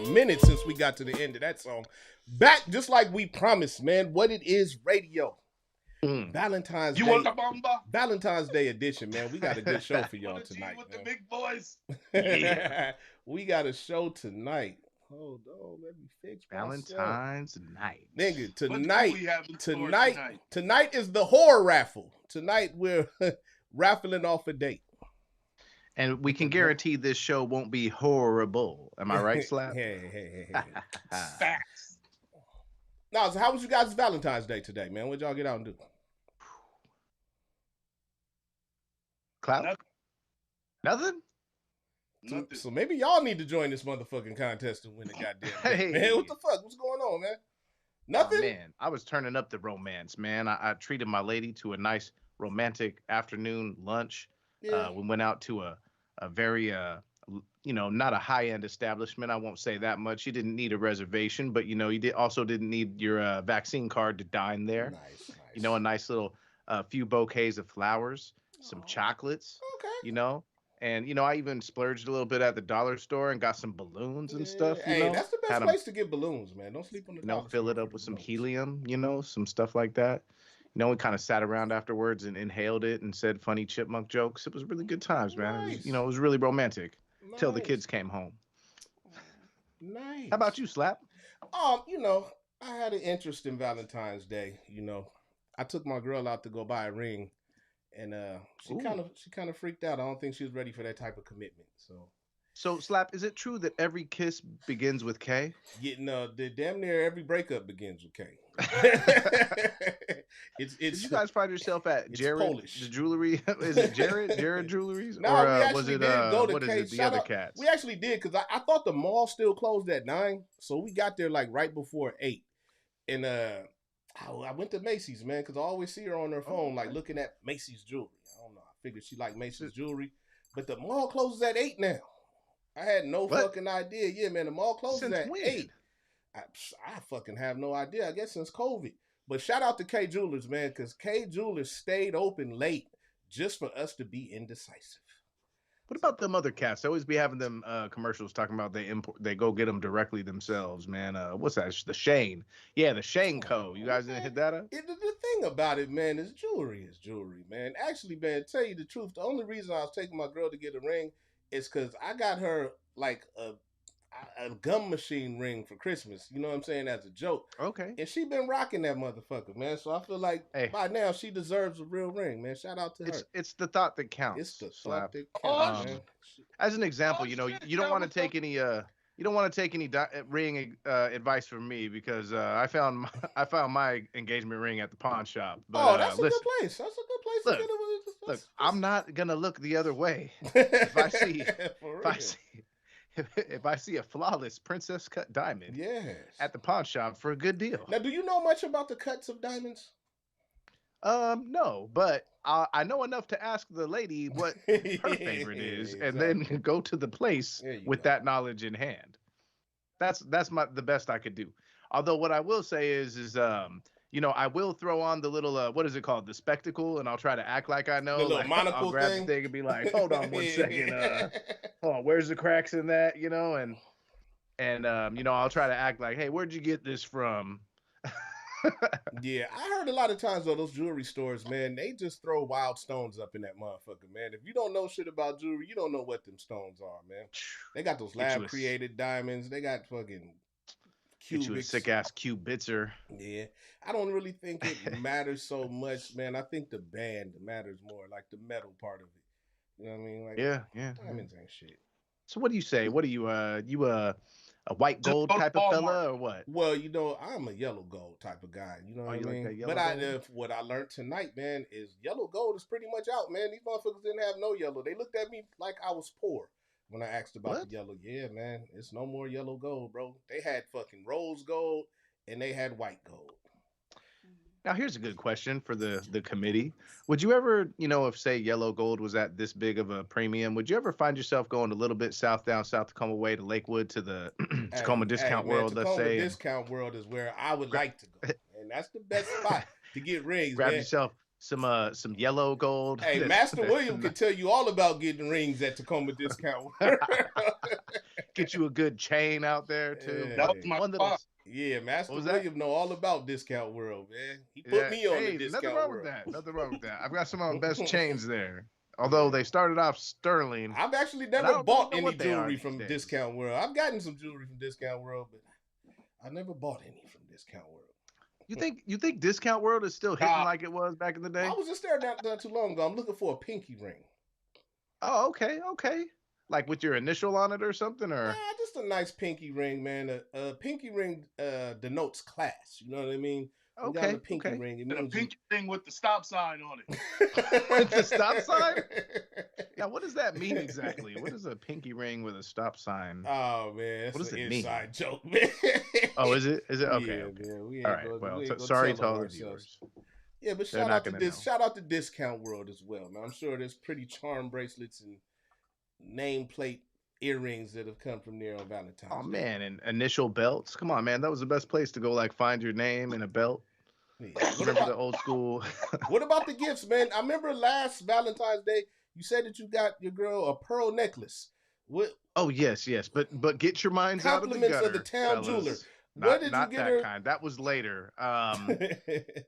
minute since we got to the end of that song. Back just like we promised, man. What it is, radio. Valentine's You Day. want the bomba? Valentine's Day edition, man. We got a good show for y'all Wanna G tonight, with man. the big boys. Yeah. We got a show tonight. Hold on, let me fix Valentine's night. Nigga, What do we have in store tonight? Tonight is the horror raffle. Tonight we're raffling off a date. And we can guarantee this show won't be horrible. Am I right, Slap? Hey. Facts. Now, so how was you guys' Valentine's Day today, man? What'd y'all get out and do? Cloud? Nothing? So maybe y'all need to join this motherfucking contest and win the goddamn thing, man. What the fuck? What's going on, man? Nothing? Oh, man, I was turning up the romance, man. I treated my lady to a nice romantic afternoon lunch. Yeah. We went out to a very, not a high-end establishment. I won't say that much. You didn't need a reservation, but, you didn't need your vaccine card to dine there. Nice. A nice little few bouquets of flowers, some chocolates, Okay. And, I even splurged a little bit at the dollar store and got some balloons and stuff, Hey, that's the best place to get balloons, man. Don't sleep on the dollar fill store it up for with some balloons. helium, some stuff like that. We kind of sat around afterwards and inhaled it and said funny chipmunk jokes. It was really good times, man. Nice. It was really romantic till the Nice. kids came home. Nice. How about you, Slap? I had an interest in Valentine's Day. I took my girl out to go buy a ring, and she kind of freaked out. I don't think she was ready for that type of commitment. So, Slap, is it true that every kiss begins with K? The damn near every breakup begins with K. It's Did you guys find yourself at Jared Polish. the jewelry? Is it Jared Jewelries? No, Or we actually was it did go to what is K. it? The Shout other out- cats. We actually did because I thought the mall still closed at 9, so we got there like right before 8, and I went to Macy's, man, because I always see her on her phone like looking at Macy's jewelry. I don't know. I figured she liked Macy's jewelry, but the mall closes at 8 now. I had no fucking idea. Yeah, man, the mall closes Since at when? 8. I fucking have no idea. I guess since COVID. But shout out to K Jewelers, man, because K Jewelers stayed open late just for us to be indecisive. What about them other cats? They always be having them commercials talking about they go get them directly themselves, man. What's that? The Shane. Yeah, the Shane Co. You guys didn't hit that up? The thing about it, man, is jewelry, man. Actually, man, tell you the truth, the only reason I was taking my girl to get a ring is because I got her like a gum machine ring for Christmas. You know what I'm saying? As a joke. Okay. And she been rocking that motherfucker, man. So I feel like by now she deserves a real ring, man. Shout out to her. It's the thought that counts. It's the Slap. thought that counts, man. As an example, you don't want to take any ring advice from me because I found my engagement ring at the pawn shop. But, that's a good place. That's a good place to get it. Look, I'm not gonna look the other way if I see a flawless princess cut diamond at the pawn shop for a good deal. Now, do you know much about the cuts of diamonds? No, but I know enough to ask the lady what her favorite is, and then go to the place with that knowledge in hand. That's the best I could do. Although what I will say is I will throw on the little what is it called, the spectacle, and I'll try to act like I know. The little monocle I'll grab thing. the thing and be like, hold on one second, hold on, where's the cracks in that, and I'll try to act like, hey, where'd you get this from? Yeah, I heard a lot of times though, those jewelry stores, man, they just throw wild stones up in that motherfucker, man. If you don't know shit about jewelry, you don't know what them stones are, man. They got those lab created diamonds. They got fucking cubic sick ass cubitzer. Yeah, I don't really think it matters so much, man. I think the band matters more, like the metal part of it. You know what I mean? Like, yeah. Diamonds ain't shit. So what do you say? What are you? A white gold type of fella or what? Well, I'm a yellow gold type of guy. You know what I mean? Like but what I learned tonight, man, is yellow gold is pretty much out, man. These motherfuckers didn't have no yellow. They looked at me like I was poor when I asked about the yellow. Yeah, man, it's no more yellow gold, bro. They had fucking rose gold and they had white gold. Now, here's a good question for the committee. Would you ever, if, say, yellow gold was at this big of a premium, would you ever find yourself going a little bit down South Tacoma way to Lakewood to the Tacoma Discount World, let's say? Tacoma Discount World is where I would like to go. And that's the best spot to get rings, Grab man. yourself some yellow gold. Hey, Master William can tell you all about getting rings at Tacoma Discount World. Get you a good chain out there too. That was my spot. Yeah, Master William know all about Discount World, man. He put me on the Discount World. Nothing wrong with that. I've got some of my best chains there. Although they started off sterling. I've actually never bought any jewelry from Discount World. I've gotten some jewelry from Discount World, but I never bought any from Discount World. You think Discount World is still hitting like it was back in the day? I was just there not too long ago. I'm looking for a pinky ring. Oh, okay. Like with your initial on it or something, or just a nice pinky ring, man. A pinky ring denotes class. You know what I mean? Okay. A pinky ring. It means a pinky ring with the stop sign on it. With the stop sign? Yeah. What does that mean exactly? What is a pinky ring with a stop sign? Oh man, that's an inside joke, man. Oh, is it? Okay. Yeah, man. All right. Well, sorry to all the viewers. Yeah, but shout out to Discount World as well, man. I'm sure there's pretty charm bracelets and nameplate earrings that have come from there on Valentines. Oh man, and initial belts. Come on, man. That was the best place to go, like find your name in a belt. Yeah. Remember the old school? What about the gifts, man? I remember last Valentine's Day, you said that you got your girl a pearl necklace. What? Oh yes. But get your minds out of the gutter. Compliments of the town jeweler. What did you get her? Kind. That was later.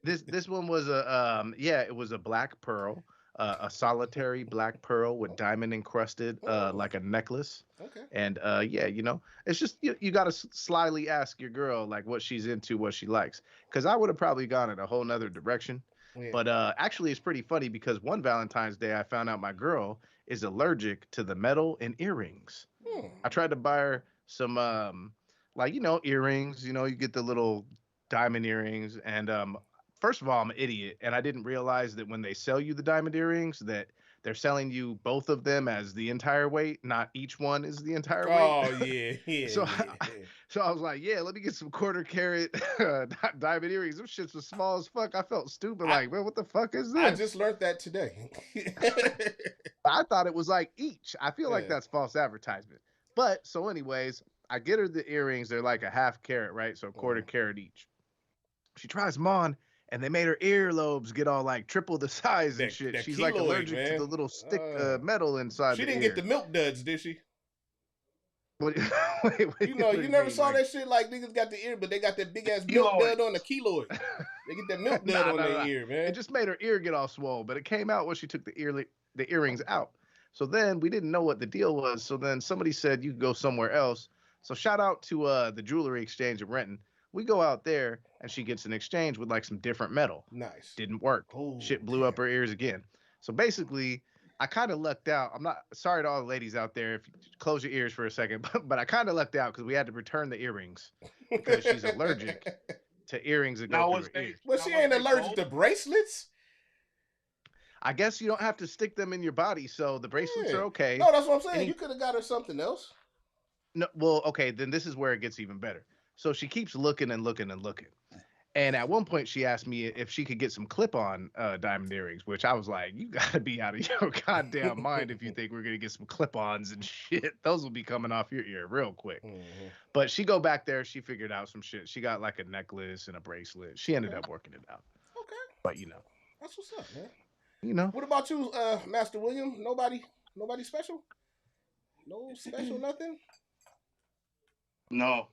This one was it was a black pearl. A solitary black pearl with diamond encrusted, like a necklace. Okay. And it's just you got to slyly ask your girl like what she's into, what she likes. Because I would have probably gone in a whole nother direction. Yeah. But actually, it's pretty funny because one Valentine's Day I found out my girl is allergic to the metal in earrings. I tried to buy her some earrings. You get the little diamond earrings and first of all, I'm an idiot, and I didn't realize that when they sell you the diamond earrings, that they're selling you both of them as the entire weight, not each one is the entire weight. Oh, yeah. So I was like, let me get some quarter carat diamond earrings. Them shits was small as fuck. I felt stupid. Man, what the fuck is this? I just learned that today. I thought it was like each. I feel like that's false advertisement. But, so anyways, I get her the earrings. They're like a half carat, right? So quarter carat each. She tries them on. And they made her earlobes get all like triple the size and shit. She's like allergic to the little stick metal inside. She didn't get the milk duds, did she? Wait, you never saw that shit like niggas got the ear, but they got that big ass milk dud on the keloid. They get that milk dud on their ear, man. It just made her ear get all swole, but it came out when she took the earrings out. So then we didn't know what the deal was. So then somebody said you could go somewhere else. So shout out to the jewelry exchange in Renton. We go out there and she gets an exchange with like some different metal. Nice. Didn't work. Shit blew up her ears again. So basically, I kind of lucked out. I'm not sorry to all the ladies out there. If you close your ears for a second, but I kind of lucked out because we had to return the earrings because she's allergic to earrings that go through her ears. Well, she ain't allergic to bracelets. I guess you don't have to stick them in your body, so the bracelets are okay. No, that's what I'm saying. You could have got her something else. No, well, okay, then this is where it gets even better. So she keeps looking and looking and looking. And at one point she asked me if she could get some clip-on diamond earrings, which I was like, you gotta be out of your goddamn mind if you think we're gonna get some clip-ons and shit. Those will be coming off your ear real quick. Mm-hmm. But she go back there, she figured out some shit. She got like a necklace and a bracelet. She ended up working it out. Okay. But that's what's up, man. What about you, Master William? Nobody special? No special nothing? No.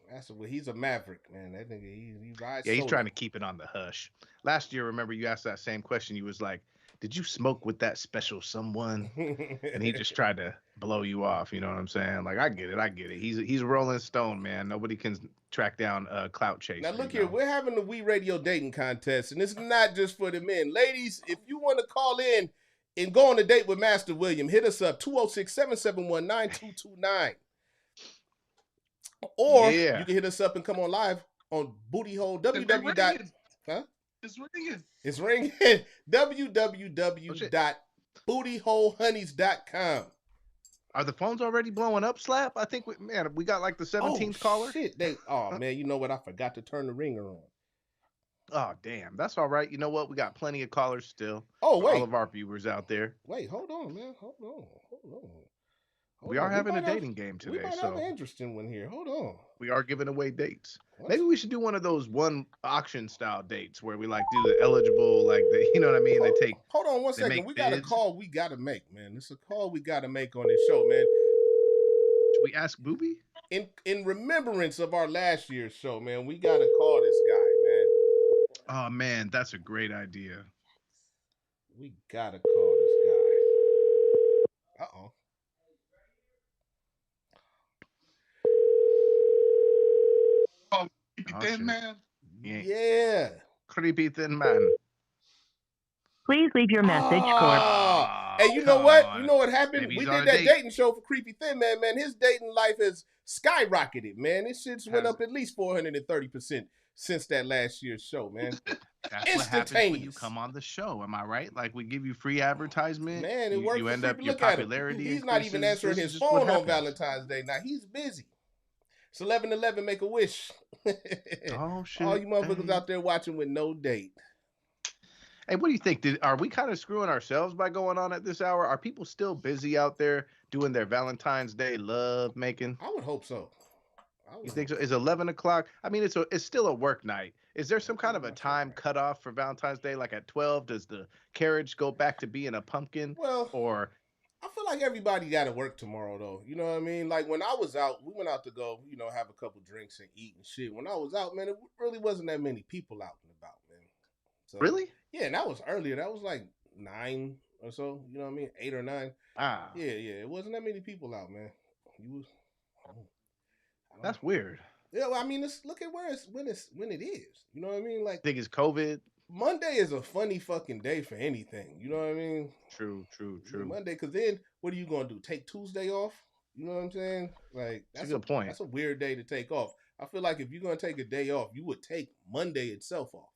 He's a maverick, man. That nigga, he rides. Yeah, he's trying to keep it on the hush. Last year, remember you asked that same question. You was like, "Did you smoke with that special someone?" And he just tried to blow you off. You know what I'm saying? Like, I get it. He's a Rolling Stone, man. Nobody can track down Clout Chase. Now look here, we're having the WiiRadio dating contest, and it's not just for the men. Ladies, if you want to call in and go on a date with Master William, hit us up 206-771-9229. Or you can hit us up and come on live on Booty Hole www. Huh? It's ringing. It's ringing. www.bootyholehoneys.com. Are the phones already blowing up, Slap? I think we got like the 17th caller. Shit. Man, you know what? I forgot to turn the ringer on. Oh, damn. That's all right. You know what? We got plenty of callers still. Oh, wait. All of our viewers out there. Wait, hold on, man. Hold on. We are having a dating game today. We might have an interesting one here. Hold on. We are giving away dates. What? Maybe we should do one of those one auction style dates where we like do the eligible, like the, you know what I mean? Hold on one second. We got a call we got to make, man. This is a call we got to make on this show, man. Should we ask Booby? in remembrance of our last year's show, man, we gotta call this guy, man. Oh man, that's a great idea. We gotta call this guy. Uh-oh. Oh, Thin Man? Yeah. Creepy Thin Man. Please leave your message for. Hey, you know what? You know what happened? Maybe We he's on did a that date. dating show for Creepy Thin Man, man. His dating life has skyrocketed, man. This shit's went up at least 430% since that last year's show, man. That's what happens when you come on the show. Am I right? Like we give you free advertisement. Man, it works. You end up your Look at him. popularity. He's not even answering his phone on Valentine's Day. Now he's busy. It's 11/11. Make a wish. Oh shit! All you motherfuckers out there watching with no date. Hey, what do you think? Are we kind of screwing ourselves by going on at this hour? Are people still busy out there doing their Valentine's Day love making? I would hope so. You think so? Is 11 o'clock? I mean, it's still a work night. Is there some kind of a time cutoff for Valentine's Day? Like at 12, does the carriage go back to being a pumpkin? Well, or I feel like everybody got to work tomorrow, though. You know what I mean? Like when I was out, we went out to go, have a couple drinks and eat and shit. When I was out, man, it really wasn't that many people out and about, man. So, really? Yeah, and that was earlier. That was like 9 or so. You know what I mean? 8 or 9. Ah. Yeah. It wasn't that many people out, man. That's weird. Yeah, well, I mean, look at when it is. You know what I mean? Like, think it's COVID. Monday is a funny fucking day for anything. You know what I mean? True. Monday, because then what are you gonna do? Take Tuesday off? You know what I'm saying? Like, that's a good point. That's a weird day to take off. I feel like if you're gonna take a day off, you would take Monday itself off.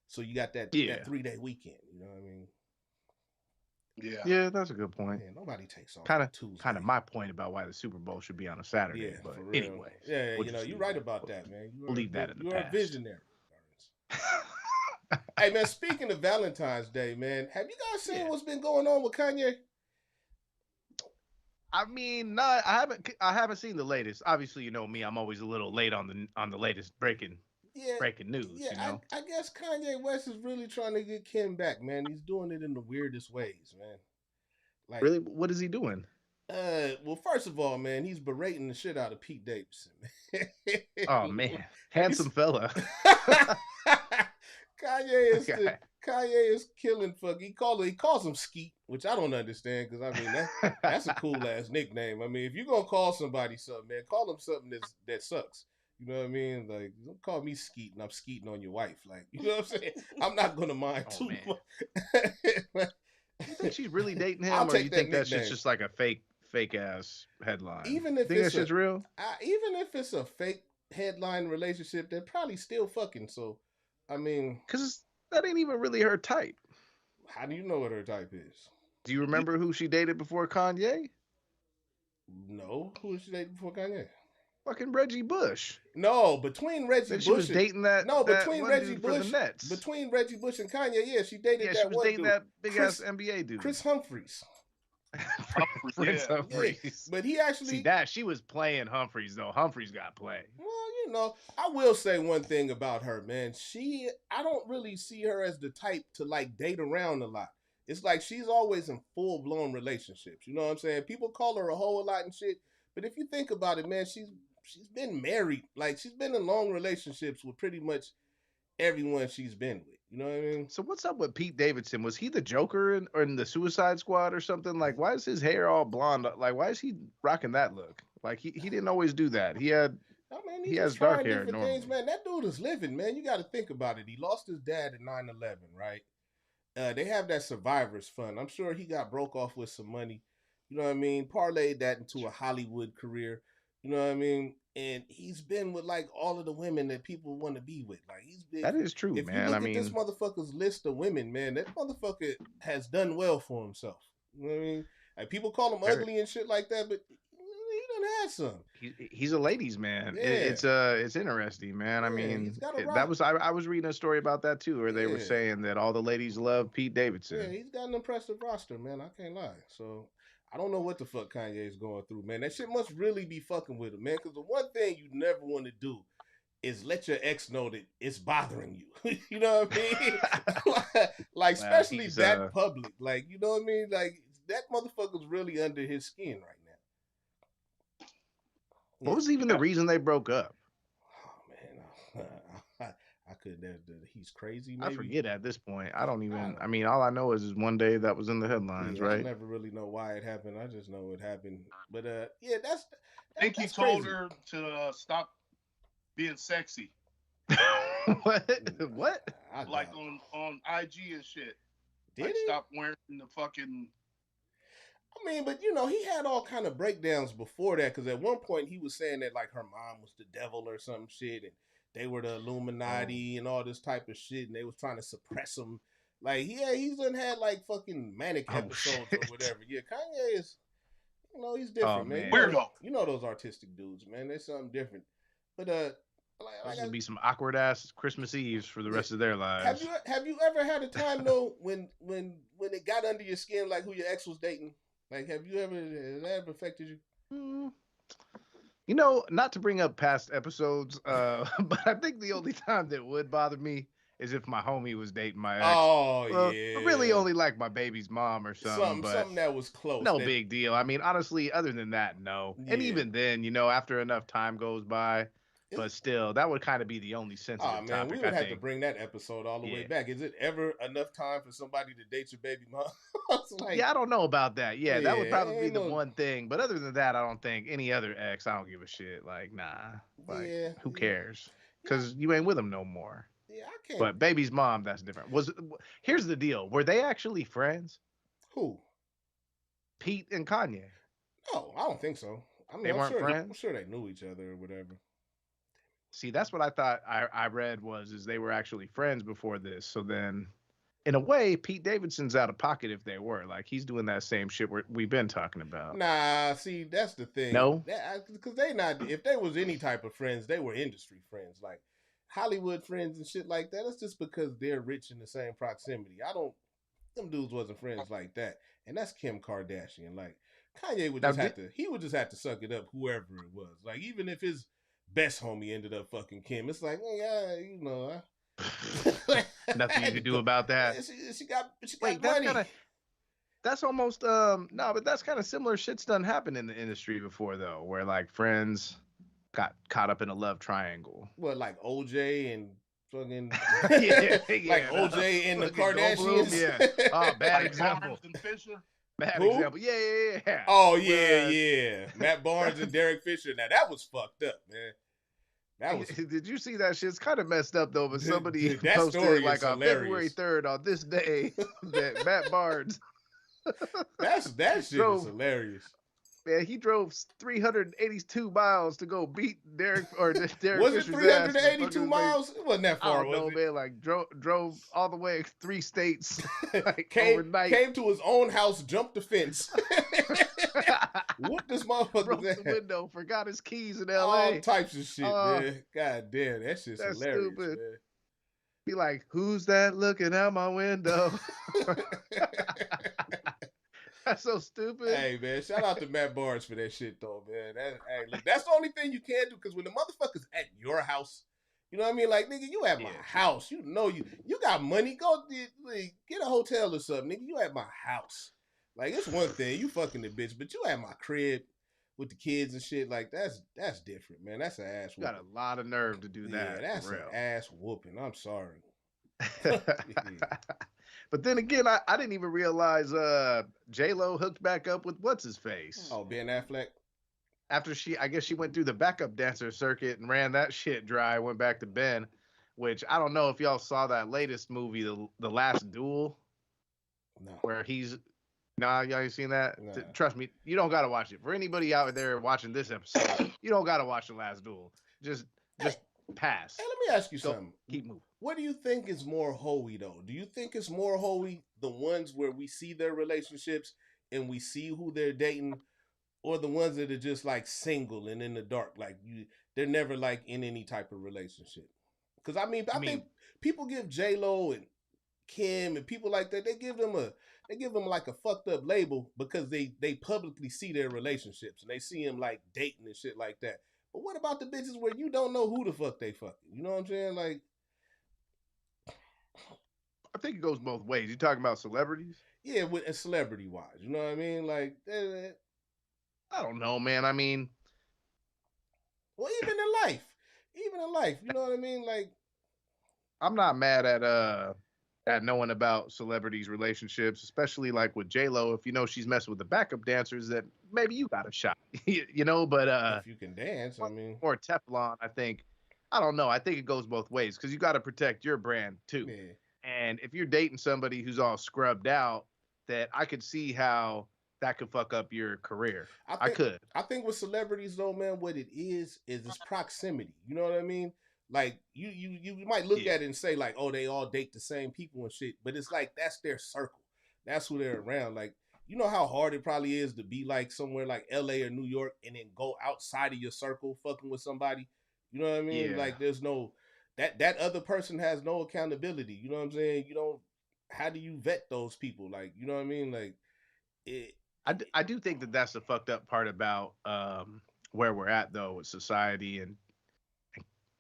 So you got that 3-day weekend. You know what I mean? Yeah, that's a good point. Yeah, nobody takes off. Kind of my point about why the Super Bowl should be on a Saturday. Yeah, but anyway, you're right about that, man. We'll leave that in the past. You're a visionary. Hey, man, speaking of Valentine's Day, man, have you guys seen what's been going on with Kanye? I mean, I haven't seen the latest. Obviously, you know me, I'm always a little late on the latest breaking news. Yeah, I guess Kanye West is really trying to get Kim back, man. He's doing it in the weirdest ways, man. Like, really, what is he doing? Well, first of all, man, he's berating the shit out of Pete Davidson. Oh man, handsome fella. Kanye is killing fuck. He calls him Skeet, which I don't understand because I mean that's a cool ass nickname. I mean, if you're gonna call somebody something, man, call them something that sucks. You know what I mean? Like, don't call me Skeet and I'm skeeting on your wife. Like, you know what I'm saying? I'm not gonna mind too much. You think she's really dating him, or you think that's just like a fake ass headline? Even if it's just real, even if it's a fake headline relationship, they're probably still fucking. So, I mean, because that ain't even really her type. How do you know what her type is? Do you remember who she dated before Kanye? No, who was she dating before Kanye? Fucking Reggie Bush. No, between Reggie Bush, she was dating that. No, between Reggie Bush, the Nets. Between Reggie Bush and Kanye, yeah, she dated that one dude. Yeah, she was dating that big ass NBA dude, Chris Humphries. Humphries. Yeah. But he actually she was playing Humphries though. Humphries got play. Well, I will say one thing about her, man. I don't really see her as the type to like date around a lot. It's like she's always in full blown relationships. You know what I'm saying? People call her a hoe a lot and shit. But if you think about it, man, she's been married. Like, she's been in long relationships with pretty much everyone she's been with. You know what I mean? So what's up with Pete Davidson? Was he the Joker in the Suicide Squad or something? Like, why is his hair all blonde? Like, why is he rocking that look? Like, he didn't always do that. He has dark hair normally. Things, man. That dude is living, man. You got to think about it. He lost his dad in 9/11, right? They have that survivor's fund. I'm sure he got broke off with some money. You know what I mean? Parlayed that into a Hollywood career. You know what I mean? And he's been with like all of the women that people want to be with. Like, he's been. That is true, man. If you look at this motherfucker's list of women, man, that motherfucker has done well for himself. You know what I mean? Like, people call him ugly and shit like that, but he done had some. He's a ladies' man. Yeah. It's interesting, man. I mean, I was reading a story about that too, where they were saying that all the ladies love Pete Davidson. Yeah, he's got an impressive roster, man. I can't lie. So I don't know what the fuck Kanye is going through, man. That shit must really be fucking with him, man. Because the one thing you never want to do is let your ex know that it's bothering you. You know what I mean? like especially that public. Like, you know what I mean? Like, that motherfucker's really under his skin right What was even the reason they broke up? Oh man, I couldn't. He's crazy. Maybe I forget at this point. I don't even. I mean, all I know is one day that was in the headlines, right? I never really know why it happened. I just know it happened. But yeah, I think he told her to stop being sexy. What? Like on IG and shit. Did he stop wearing the fucking? I mean, but he had all kind of breakdowns before that, because at one point he was saying that like her mom was the devil or some shit, and they were the Illuminati and all this type of shit, and they was trying to suppress him. Like, he's done had like fucking manic episodes or whatever. Yeah, Kanye is, he's different, man. Weirdo. You know those artistic dudes, man. They're something different. But there's gonna be some awkward ass Christmas Eves for the rest of their lives. Have you ever had a time though when it got under your skin, like who your ex was dating? Like, has that ever affected you? Not to bring up past episodes, but I think the only time that would bother me is if my homie was dating my ex. Oh, yeah. Really only like my baby's mom or something. Something that was close. No big deal. I mean, honestly, other than that, no. Yeah. And even then, after enough time goes by, but still, that would kind of be the only sensitive topic. We would have to bring that episode all the way back. Is it ever enough time for somebody to date your baby mom? I don't know about that. Yeah, that would probably be the one thing. But other than that, I don't think any other ex, I don't give a shit. Like, nah. Like, who cares? Because you ain't with them no more. Yeah, I can't. But baby's mom, that's different. Here's the deal. Were they actually friends? Who? Pete and Kanye. No, I don't think so. I mean, they weren't friends? I'm sure they knew each other or whatever. See, that's what I thought I read is they were actually friends before this. So then, in a way, Pete Davidson's out of pocket if they were. Like, he's doing that same shit we've been talking about. Nah, see, that's the thing. No? Because if they was any type of friends, they were industry friends. Like, Hollywood friends and shit like that. That's just because they're rich in the same proximity. Them dudes wasn't friends like that. And that's Kim Kardashian. Like, Kanye would just have to suck it up, whoever it was. Like, even if his best homie ended up fucking Kim, it's like, nothing you can do about that. She got money. That's almost but that's kind of similar shit's done happen in the industry before though, where like friends got caught up in a love triangle. What, like OJ and fucking like OJ and the Kardashians? Yeah. Oh, bad example. Bad example. Yeah. Oh yeah. Matt Barnes and Derek Fisher. Now that was fucked up, man. Did you see that shit? It's kind of messed up though, but somebody posted like on February 3rd on this day that Matt Barnes. that shit is hilarious. Man, he drove 382 miles to go beat Derek Fisher's was it 382 miles? It wasn't that far, was it? Man, like drove all the way 3 states like, overnight. Came to his own house, jumped the fence. Whooped this motherfucker. Broke the window, forgot his keys in LA. All types of shit, man. God damn, that shit's hilarious, stupid. Man. Be like, who's that looking out my window? That's so stupid. Hey, man, shout out to Matt Barnes for that shit, though, man. Look, that's the only thing you can do, because when the motherfucker's at your house, you know what I mean? Like, nigga, you at my house. You got money. Go get a hotel or something, nigga. You at my house. Like, it's one thing, you fucking the bitch, but you at my crib with the kids and shit. Like, that's different, man. That's an ass whooping. You got a lot of nerve to do that. Yeah, that's an ass whooping. I'm sorry. But then again, I didn't even realize J-Lo hooked back up with what's his face. Oh, Ben Affleck. After I guess she went through the backup dancer circuit and ran that shit dry, went back to Ben, which I don't know if y'all saw that latest movie, The Last Duel. No. Where y'all ain't seen that? No. Trust me, you don't gotta watch it. For anybody out there watching this episode, you don't gotta watch The Last Duel. Just pass. Hey, let me ask you something. Keep moving. What do you think is more holy, though? Do you think it's more holy, the ones where we see their relationships and we see who they're dating, or the ones that are just like single and in the dark, like they're never like in any type of relationship? Because I think people give J-Lo and Kim and people like that, they give them like a fucked up label because they publicly see their relationships and they see them like dating and shit like that. But what about the bitches where you don't know who the fuck they fucking? You know what I'm saying? Like, I think it goes both ways. You talking about celebrities? Yeah, with celebrity wise, you know what I mean? Like, I don't know, man. I mean, Well, even in life, you know what I mean? Like, I'm not mad at knowing about celebrities' relationships, especially like with J-Lo. If you know she's messing with the backup dancers, that maybe you got a shot, you know. But if you can dance, I mean, or Teflon, I don't know. I think it goes both ways because you got to protect your brand too. yeah. And if you're dating somebody who's all scrubbed out, that I could see how that could fuck up your career. I could. I think with celebrities though, man, what it is it's proximity. You know what I mean? Like you might look at it and say like, oh, they all date the same people and shit, but it's like that's their circle. That's who they're around. Like, you know how hard it probably is to be like somewhere like LA or New York and then go outside of your circle fucking with somebody. You know what I mean? Yeah. Like there's no that other person has no accountability. You know what I'm saying? You don't. How do you vet those people? Like, you know what I mean? Like it. I do think that that's the fucked up part about where we're at though with society and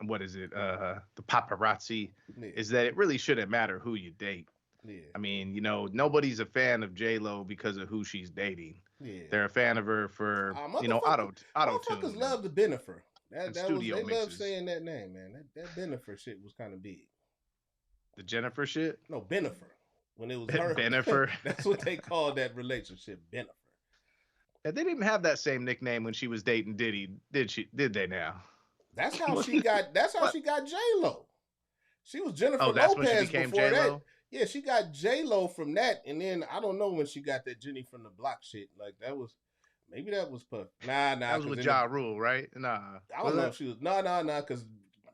what is it? The paparazzi is that it really shouldn't matter who you date. Yeah. I mean, you know, nobody's a fan of J-Lo because of who she's dating. Yeah. They're a fan of her for you know auto motherfuckers tune. Love the Benifer. That was, they mixes. love saying that name, man. That Benifer shit was kind of big. The Jennifer shit? No, Benifer. When it was her. Benifer. That's what they called that relationship, Benifer. And they didn't have that same nickname when she was dating Diddy, did they now? That's how she got J-Lo. She was Jennifer that's Lopez when she became before J-Lo? that. Yeah, she got J-Lo from that, and then I don't know when she got that Jenny from the Block shit. Like maybe that was Puff. Nah. That was with Ja Rule, right? Nah. I don't know if she was because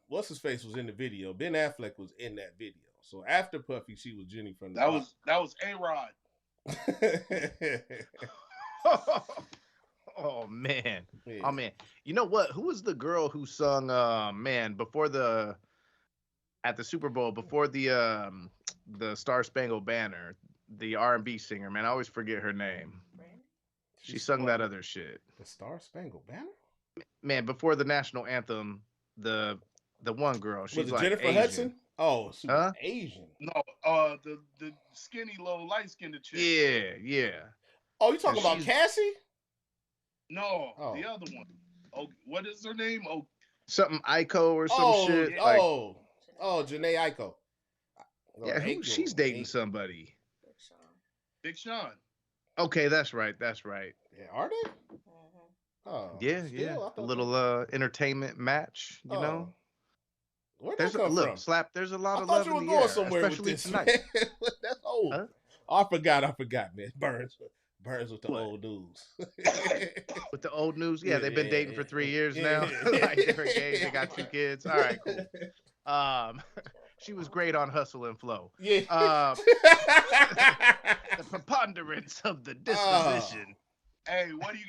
what's his face was in the video. Ben Affleck was in that video. So after Puffy, she was Jenny from the Block. That was A-Rod. Oh man. Yeah. Oh man. You know what? Who was the girl who sung before at the Super Bowl before the Star Spangled Banner, the R&B singer, man, I always forget her name. She sung that other shit. The Star Spangled Banner? Man, before the national anthem, the one girl, she's was it like Jennifer Asian. Hudson? Oh, she was Asian. No, the skinny little light skinned chick. Yeah. Oh, you talking about Cassie? No, the other one. Oh, what is her name? Oh, something Aiko or some shit. Yeah. Janae Aiko. Yeah, she's dating somebody. Big Sean. Okay, that's right. Yeah, are they? Oh, yeah. A little entertainment match, you know. Where'd that come from? Slap. There's a lot of I love thought you in were the going air, somewhere especially with this. tonight. That's old. Huh? Oh, I forgot, man. Burns with the old news. With the old news, yeah, they've been dating for 3 years now. Like different gays, they got 2 kids. All right, cool. She was great on Hustle and Flow. Yeah. The preponderance of the disposition. Hey, what do you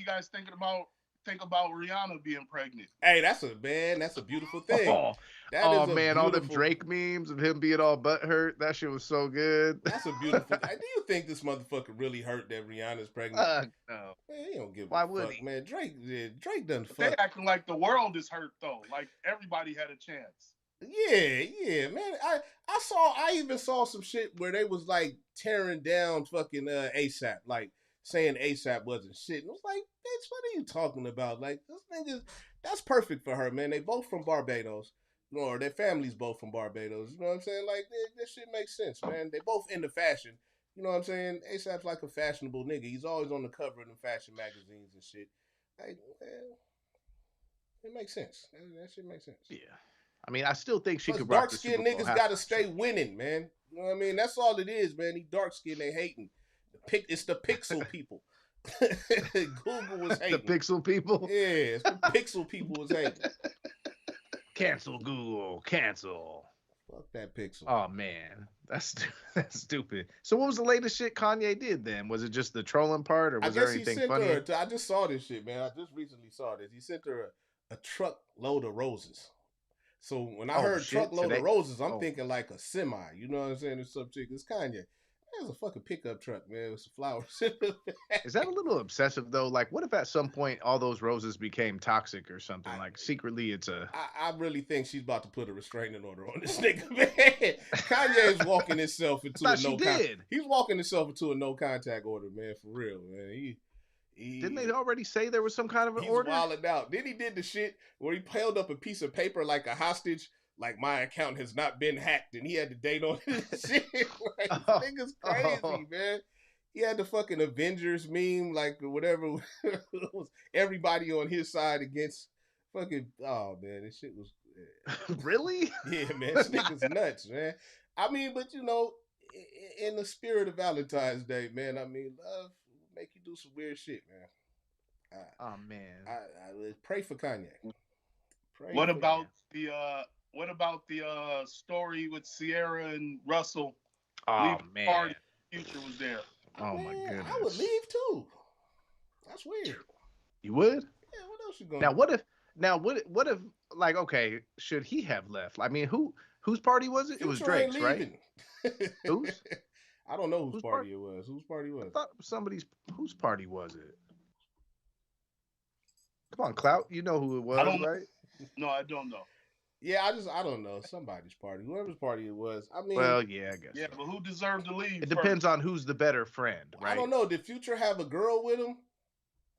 guys think about Rihanna being pregnant? Hey, that's a beautiful thing. Oh man, all them Drake memes of him being all butthurt, that shit was so good. That's a beautiful thing. Do you think this motherfucker really hurt that Rihanna's pregnant? No. Man, he don't give a Why fuck, would he? man. Drake done fuck. They acting like the world is hurt though. Like everybody had a chance. Yeah, man. I even saw some shit where they was like tearing down fucking ASAP, like saying ASAP wasn't shit. And I was like, bitch, what are you talking about? Like, this nigga, that's perfect for her, man. They both from Barbados. Or their family's both from Barbados. You know what I'm saying? Like, this shit makes sense, man. They both into fashion. You know what I'm saying? ASAP's like a fashionable nigga. He's always on the cover of the fashion magazines and shit. Like, it makes sense. That shit makes sense. Yeah. I mean, I still think she Plus, could rock the dark-skinned Super Bowl niggas got to stay winning, man. You know what I mean? That's all it is, man. These dark-skinned, they hating. It's the pixel people. Google was hating. The pixel people? Yeah, it's the pixel people was hating. Cancel Google. Cancel. Fuck that pixel. Oh, man. That's stupid. So what was the latest shit Kanye did then? Was it just the trolling part or was there anything funny? I just saw this shit, man. I just recently saw this. He sent her a truckload of roses. So when I heard truckload of roses, I'm thinking like a semi. You know what I'm saying? It's some chick. It's Kanye. There's a fucking pickup truck, man, with some flowers. Is that a little obsessive though? Like, what if at some point all those roses became toxic or something? Like secretly, it's a. I really think she's about to put a restraining order on this nigga, man. Kanye is walking himself into a no contact. He's walking himself into a no contact order, man. For real, man. Didn't they already say there was some kind of an order? He's wilding out. Then he did the shit where he held up a piece of paper like a hostage, like my account has not been hacked, and he had the date on it and shit. Like, this nigga's crazy, man. He had the fucking Avengers meme, like whatever was everybody on his side against fucking. Oh man, this shit was really. Yeah, man, this nigga's nuts, man. I mean, but you know, in the spirit of Valentine's Day, man. I mean, love make you do some weird shit, man. Oh man, I pray for Kanye. What about the story with Sierra and Russell? Oh man, Party Future was there. Oh man, my goodness, I would leave too. That's weird. You would? Yeah. What else you going? Now what if? What if? Like, okay, should he have left? I mean, whose party was it? It was Drake's, right? Whose? I don't know whose party it was. Whose party was it? I thought whose party was it? Come on, Clout. You know who it was, right? No, I don't know. Yeah, I don't know. Somebody's party. Whoever's party it was. I mean, well, yeah, I guess. Yeah, but who deserved to leave? It depends on who's the better friend, right? I don't know. Did Future have a girl with him?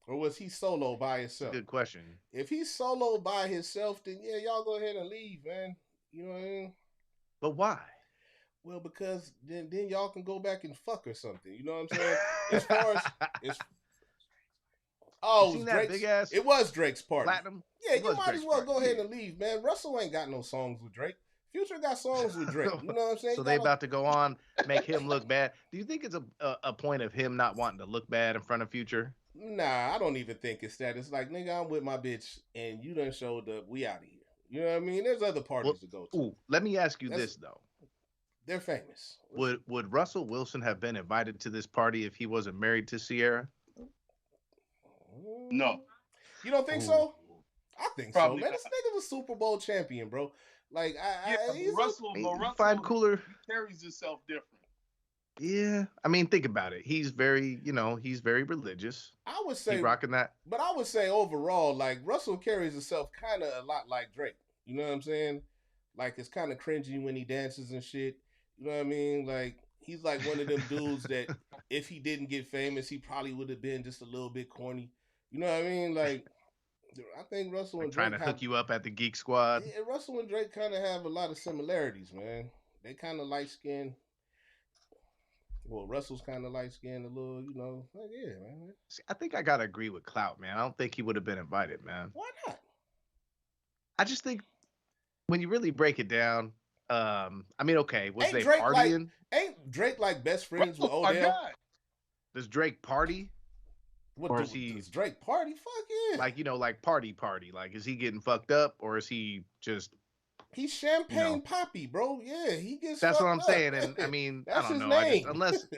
Or was he solo by himself? Good question. If he's solo by himself, then yeah, y'all go ahead and leave, man. You know what I mean? But why? Well, because then y'all can go back and fuck or something. You know what I'm saying? As far as it was Drake's party. Platinum? Yeah, you might as well go ahead and leave, man. Russell ain't got no songs with Drake. Future got songs with Drake. You know what I'm saying? So they about to go on, make him look bad. Do you think it's a point of him not wanting to look bad in front of Future? Nah, I don't even think it's that. It's like, nigga, I'm with my bitch, and you done showed up. We out of here. You know what I mean? There's other parties to go to. Ooh, let me ask you this though. They're famous. Would Russell Wilson have been invited to this party if he wasn't married to Sierra? No. You don't think so? I think probably so, man. This nigga's a Super Bowl champion, bro. Like, Russell find cooler. Carries himself different. Yeah, I mean, think about it. He's very religious. I would say he's rocking that. But I would say overall, like Russell carries himself kind of a lot like Drake. You know what I'm saying? Like it's kind of cringy when he dances and shit. You know what I mean? Like he's like one of them dudes that if he didn't get famous, he probably would have been just a little bit corny. You know what I mean? Like I think Russell and Drake trying to hook you up at the Geek Squad. Yeah, Russell and Drake kind of have a lot of similarities, man. They kind of light skinned. Well, Russell's kind of light skinned, a little, you know. Like, yeah, man. See, I think I gotta agree with Clout, man. I don't think he would have been invited, man. Why not? I just think when you really break it down, I mean, okay, was they partying? Ain't Drake like best friends with Odell? Does Drake party? Or is he? Does Drake party? Fuck yeah! Like like party. Like, is he getting fucked up or is he just? He's champagne poppy, bro. Yeah, he gets. That's what I'm up. saying, and I mean, I don't know. Name. Unless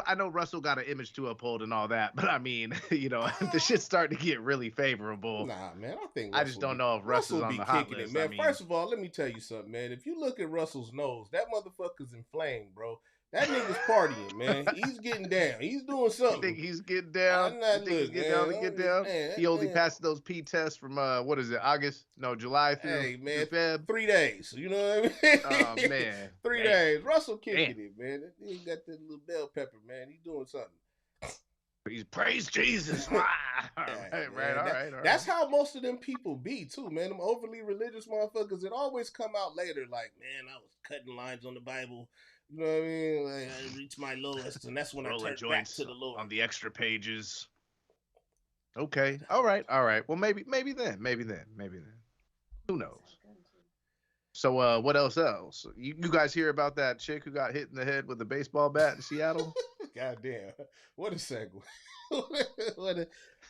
I know Russell got an image to uphold and all that, but I mean, the shit's starting to get really favorable. Nah, man, I just don't know if Russell's on the hot list. Man, first of all, let me tell you something, man. If you look at Russell's nose, that motherfucker's inflamed, bro. That nigga's partying, man. He's getting down. He's doing something. You think he's getting down? Get down? Man, he only passed those P tests from what is it? July through Feb. 3 days. You know what I mean? Oh man, 3 days. Russell kicking it, man. He got that little bell pepper, man. He's doing something. He's praise Jesus. All right. That's how most of them people be too, man. Them overly religious motherfuckers. It always come out later, like, man, I was cutting lines on the Bible. You know what I mean? Like, I reached my lowest, and that's when I turned back to the Lord. On the extra pages. Okay. All right. Well, maybe then. Who knows? So, what else? You guys hear about that chick who got hit in the head with a baseball bat in Seattle? Goddamn! What a segue.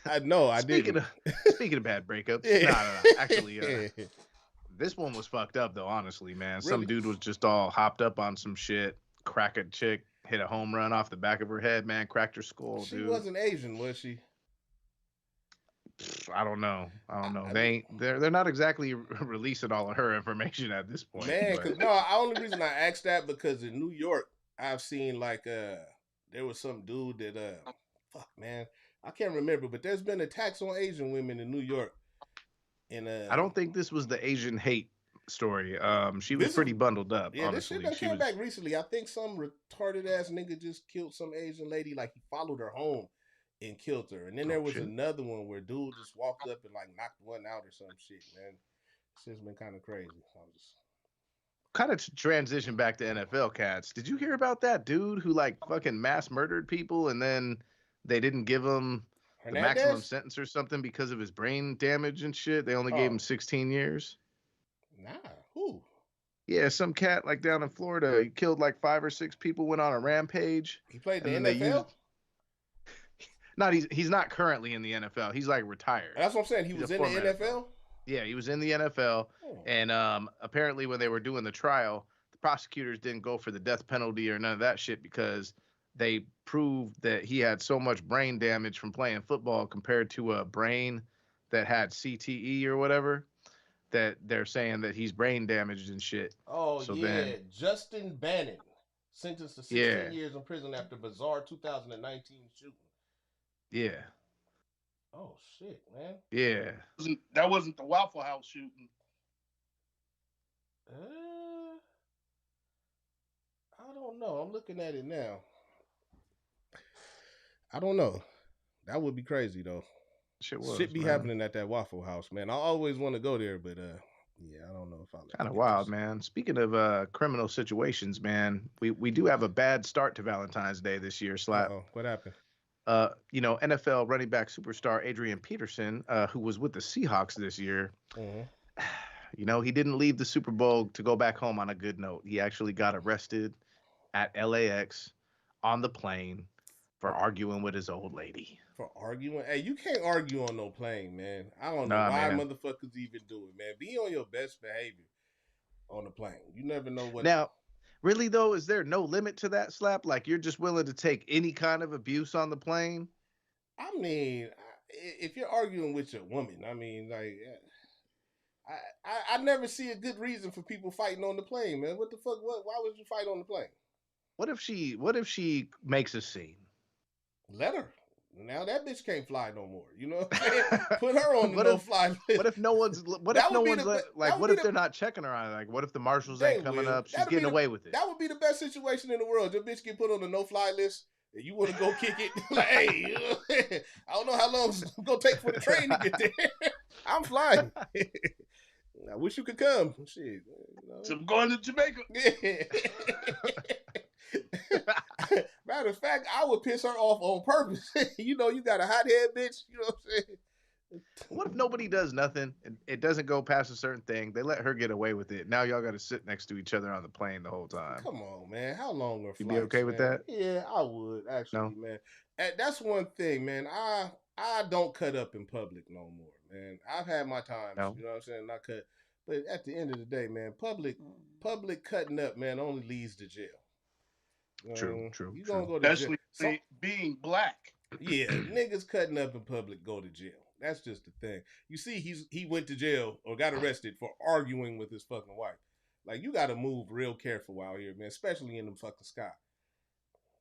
I know. I did. Speaking of bad breakups, no. Actually, this one was fucked up though. Honestly, man, really? Some dude was just all hopped up on some shit, crack a chick, hit a home run off the back of her head, man, cracked her skull. She wasn't Asian, was she? I don't know. They're not exactly releasing all of her information at this point. Man, because the only reason I asked that because in New York, I've seen like there was some dude that fuck man, I can't remember, but there's been attacks on Asian women in New York. And I don't think this was the Asian hate story. She was pretty bundled up. Yeah, honestly. This shit came back recently. I think some retarded ass nigga just killed some Asian lady. Like he followed her home and killed her. And then there was another one where dude just walked up and like knocked one out or some shit, man. It's just been kind of crazy. Kind of transition back to NFL cats. Did you hear about that dude who like fucking mass murdered people and then they didn't give him the maximum sentence or something because of his brain damage and shit? They only gave him 16 years. Nah, who? Yeah, some cat like down in Florida. He killed like 5 or 6 people, went on a rampage. He played in the NFL? He's not currently in the NFL. He's like retired. That's what I'm saying. He was in the NFL? Yeah, he was in the NFL. Oh. And apparently when they were doing the trial, the prosecutors didn't go for the death penalty or none of that shit because they proved that he had so much brain damage from playing football compared to a brain that had CTE or whatever, that they're saying that he's brain damaged and shit. Oh, so yeah. Justin Bannon sentenced to 16 years in prison after bizarre 2019 shooting. Yeah. Oh, shit, man. Yeah. That wasn't the Waffle House shooting. I don't know. I'm looking at it now. I don't know. That would be crazy, though. Shit be happening at that Waffle House, man. I always want to go there, but yeah, I don't know if I'll. Kind of wild, man. Speaking of criminal situations, man, we do have a bad start to Valentine's Day this year, Slap. What happened? NFL running back superstar Adrian Peterson, who was with the Seahawks this year, he didn't leave the Super Bowl to go back home on a good note. He actually got arrested at LAX on the plane for arguing with his old lady. For arguing? Hey, you can't argue on no plane, man. I don't know why motherfuckers even do it, man. Be on your best behavior on the plane. You never know what. Now, really, though, is there no limit to that, Slap? Like, you're just willing to take any kind of abuse on the plane? I mean, if you're arguing with your woman, I mean, like, I never see a good reason for people fighting on the plane, man. What the fuck? Why would you fight on the plane? What if she makes a scene? Let her. Now that bitch can't fly no more. You know what I'm saying? Put her on the no-fly list. What if no one's? What if they're not checking her on? Like, what if the marshals ain't coming up? She's getting away with it. That would be the best situation in the world. Your bitch get put on the no-fly list, and you want to go kick it. Like, hey, I don't know how long it's gonna take for the train to get there. I'm flying. I wish you could come. Shit. So I'm going to Jamaica. Matter of fact, I would piss her off on purpose. You got a hothead bitch. You know what I'm saying? What if nobody does nothing and it doesn't go past a certain thing? They let her get away with it. Now y'all got to sit next to each other on the plane the whole time. Come on, man. How long are flights? You be okay with that? Yeah, I would actually, man. That's one thing, man. I don't cut up in public no more, man. I've had my times. No. You know what I'm saying? Not cut, but at the end of the day, man, public cutting up, man, only leads to jail. True. You gonna go to especially jail. Being black. Yeah, niggas cutting up in public go to jail. That's just the thing. You see, he went to jail or got arrested for arguing with his fucking wife. Like, you got to move real careful out here, man, especially in the fucking sky.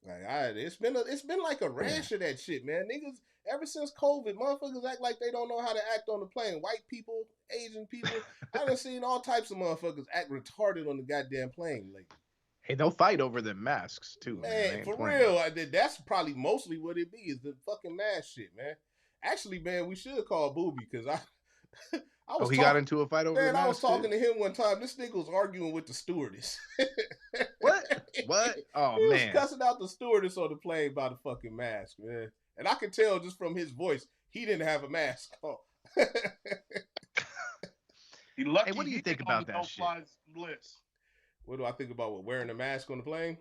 Like, it's been like a rash of that shit, man. Niggas, ever since COVID, motherfuckers act like they don't know how to act on the plane. White people, Asian people. I done seen all types of motherfuckers act retarded on the goddamn plane lately. Hey, they'll fight over them masks too, man. For real, that's probably mostly what it be is the fucking mask shit, man. Actually, man, we should call Booby because he got into a fight over the mask. I was talking to him one time. This nigga was arguing with the stewardess. What? Oh, he man. He was cussing out the stewardess on the plane by the fucking mask, man. And I could tell just from his voice, he didn't have a mask on. Hey, what do you think about that shit? List. What do I think about wearing a mask on the plane?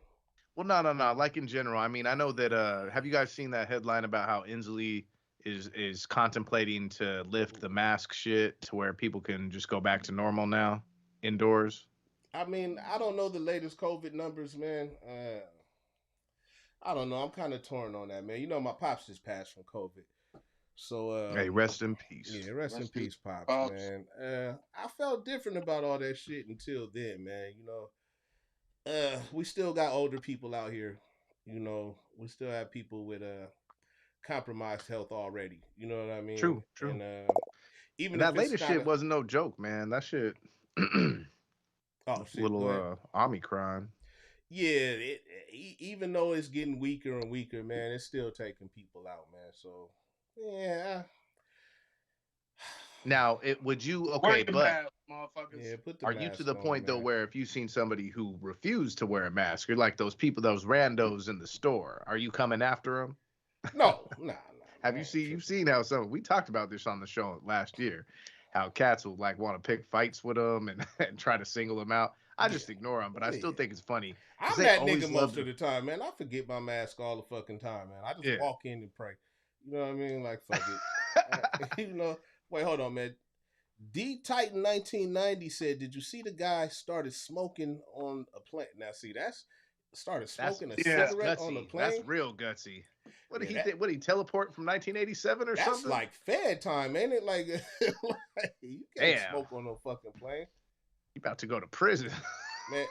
Well, no. Like in general, I mean, I know that. Have you guys seen that headline about how Inslee is contemplating to lift the mask shit to where people can just go back to normal now indoors? I mean, I don't know the latest COVID numbers, man. I don't know. I'm kind of torn on that, man. You know, my pops just passed from COVID. So, hey, rest in peace. Yeah, rest in peace, pops, man. I felt different about all that shit until then, man. You know, we still got older people out here. You know, we still have people with compromised health already. You know what I mean? True. And, even that latest shit wasn't no joke, man. That shit. Oh shit! Little Omicron. Yeah, even though it's getting weaker and weaker, man, it's still taking people out, man. So, yeah. Now, would you okay? But motherfuckers. Yeah, put the are you to mask the on, point though man. where if you've seen somebody who refused to wear a mask, you're like those people, those randos in the store? Are you coming after them? No, nah. Have you seen? You've seen how we talked about this on the show last year, how cats will like want to pick fights with them and try to single them out. I just ignore them, but I still think it's funny. I'm that nigga most of the time, man. I forget my mask all the fucking time, man. I just walk in and pray. You know what I mean? Like, fuck it. You know, wait, hold on, man. D Titan 1990 said, "Did you see the guy started smoking on a plane?" Now, see, started smoking a cigarette on a plane. That's real gutsy. What did he think? What did he teleport from 1987 or something? That's like Fed time, ain't it? Like, you can't smoke on no fucking plane. You about to go to prison. Man,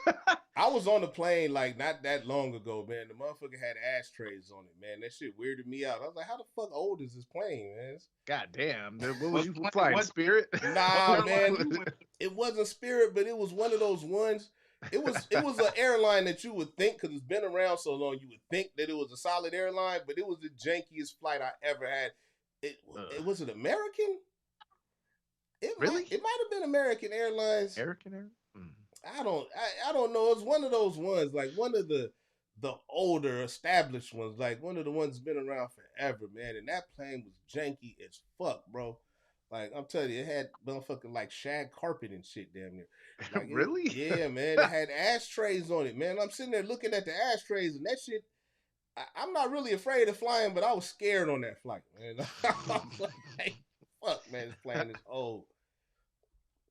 I was on the plane like not that long ago, man. The motherfucker had ashtrays on it, man. That shit weirded me out. I was like, how the fuck old is this plane, man? God damn. What was you flying, Spirit? Nah, man. It wasn't Spirit, but it was one of those ones. It was an airline that you would think, because it's been around so long, you would think that it was a solid airline, but it was the jankiest flight I ever had. It was it American? It might have been American Airlines. American Airlines? I don't know. It's one of those ones, like one of the older established ones, like one of the ones that's been around forever, man. And that plane was janky as fuck, bro. Like, I'm telling you, it had motherfucking like shag carpet and shit damn near. Like, really? Yeah, man. It had ashtrays on it, man. I'm sitting there looking at the ashtrays and that shit. I'm not really afraid of flying, but I was scared on that flight, man. I was like, fuck, man, this plane is old.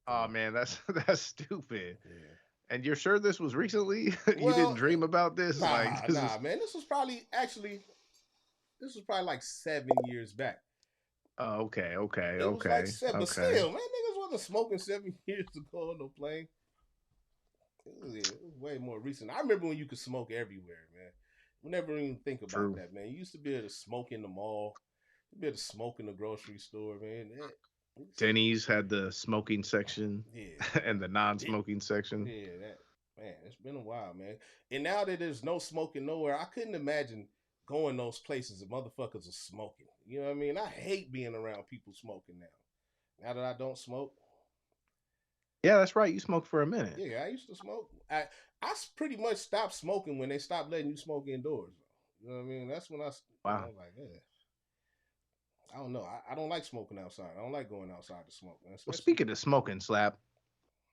Oh man, that's stupid. Yeah. And you're sure this was recently? You didn't dream about this? Nah, man. This was probably like 7 years back. Oh, okay. It was like 7, but still, man, niggas wasn't smoking 7 years ago on no plane. It was way more recent. I remember when you could smoke everywhere, man. We never even think about that, man. You used to be able to smoke in the mall. You'd be able to smoke in the grocery store, man. Denny's had the smoking section, and the non-smoking section. Yeah, it's been a while, man. And now that there's no smoking nowhere, I couldn't imagine going those places and motherfuckers are smoking. You know what I mean? I hate being around people smoking now. Now that I don't smoke. Yeah, that's right. You smoked for a minute. Yeah, I used to smoke. I pretty much stopped smoking when they stopped letting you smoke indoors. You know what I mean? That's when I was like, yeah. I don't know. I don't like smoking outside. I don't like going outside to smoke. Man. Well, speaking of smoking, Slap,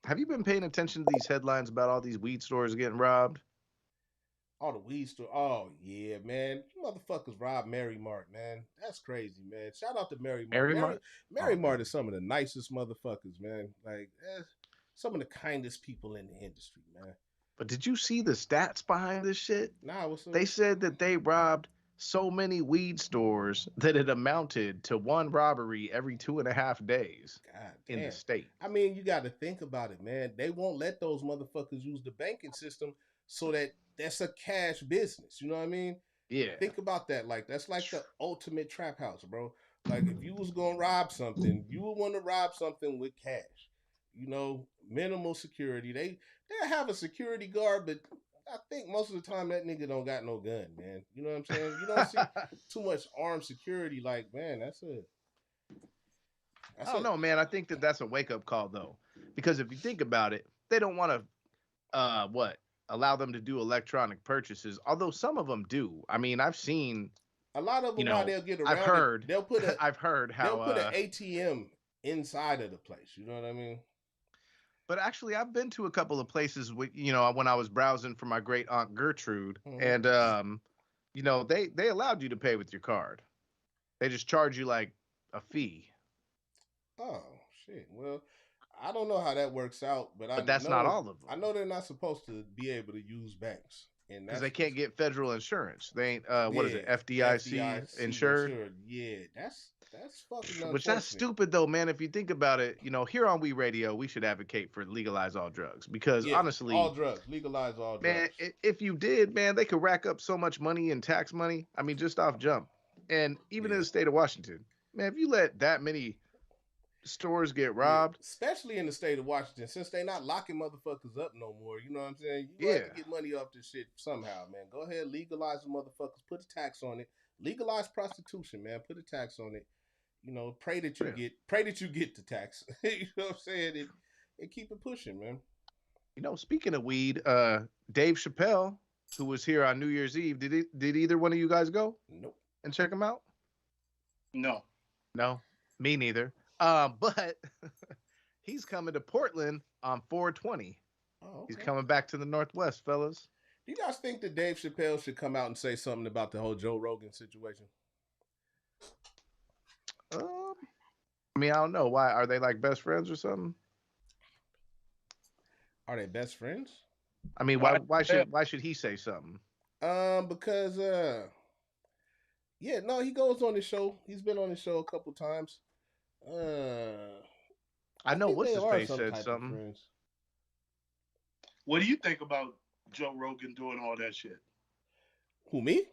have you been paying attention to these headlines about all these weed stores getting robbed? All the weed store. Oh, yeah, man. You motherfuckers robbed Mary Mart, man. That's crazy, man. Shout out to Mary Mart. Mary Mart is some of the nicest motherfuckers, man. Like, some of the kindest people in the industry, man. But did you see the stats behind this shit? Nah, what's up? They said that they robbed so many weed stores that it amounted to one robbery every 2.5 days in the state. I mean, you got to think about it, man. They won't let those motherfuckers use the banking system so that's a cash business. You know what I mean? Yeah. Think about that. Like, that's like the ultimate trap house, bro. Like, if you was going to rob something, you would want to rob something with cash. You know, minimal security. They have a security guard, but I think most of the time that nigga don't got no gun, man. You know what I'm saying? You don't see too much armed security. Like, man, I don't know, man. I think that's a wake-up call, though. Because if you think about it, they don't want to, allow them to do electronic purchases. Although some of them do. I mean, I've seen a lot of them. How they'll get around. I've heard how they'll put an ATM inside of the place. You know what I mean? But actually, I've been to a couple of places when I was browsing for my great aunt Gertrude, and they allowed you to pay with your card. They just charge you like a fee. Oh shit! Well, I don't know how that works out, but that's not all of them. I know they're not supposed to be able to use banks, and because they can't get federal insurance. They ain't what is it? FDIC insured? Yeah, that's fucking. Which that's stupid though, man. If you think about it, here on WiiRadio, we should advocate for legalize all drugs because honestly, all drugs, legalize all drugs. Man, if you did, man, they could rack up so much money in tax money. I mean, just off jump, and even in the state of Washington, man, if you let that many stores get robbed. Especially in the state of Washington, since they not locking motherfuckers up no more. You know what I'm saying? You have to get money off this shit somehow, man. Go ahead, legalize the motherfuckers. Put a tax on it. Legalize prostitution, man. Put a tax on it. You know, pray that you get the tax. You know what I'm saying? And keep it pushing, man. You know, speaking of weed, Dave Chappelle, who was here on New Year's Eve, did either one of you guys go? Nope. And check him out? No, me neither. But he's coming to Portland on 4/20. Oh, okay. He's coming back to the Northwest, fellas. Do you guys think that Dave Chappelle should come out and say something about the whole Joe Rogan situation? I mean, I don't know. Why? Are they like best friends or something? Are they best friends? I mean, why should he say something? Because he goes on the show. He's been on the show a couple times. I know what's his face said something. What do you think about Joe Rogan doing all that shit? Who, me?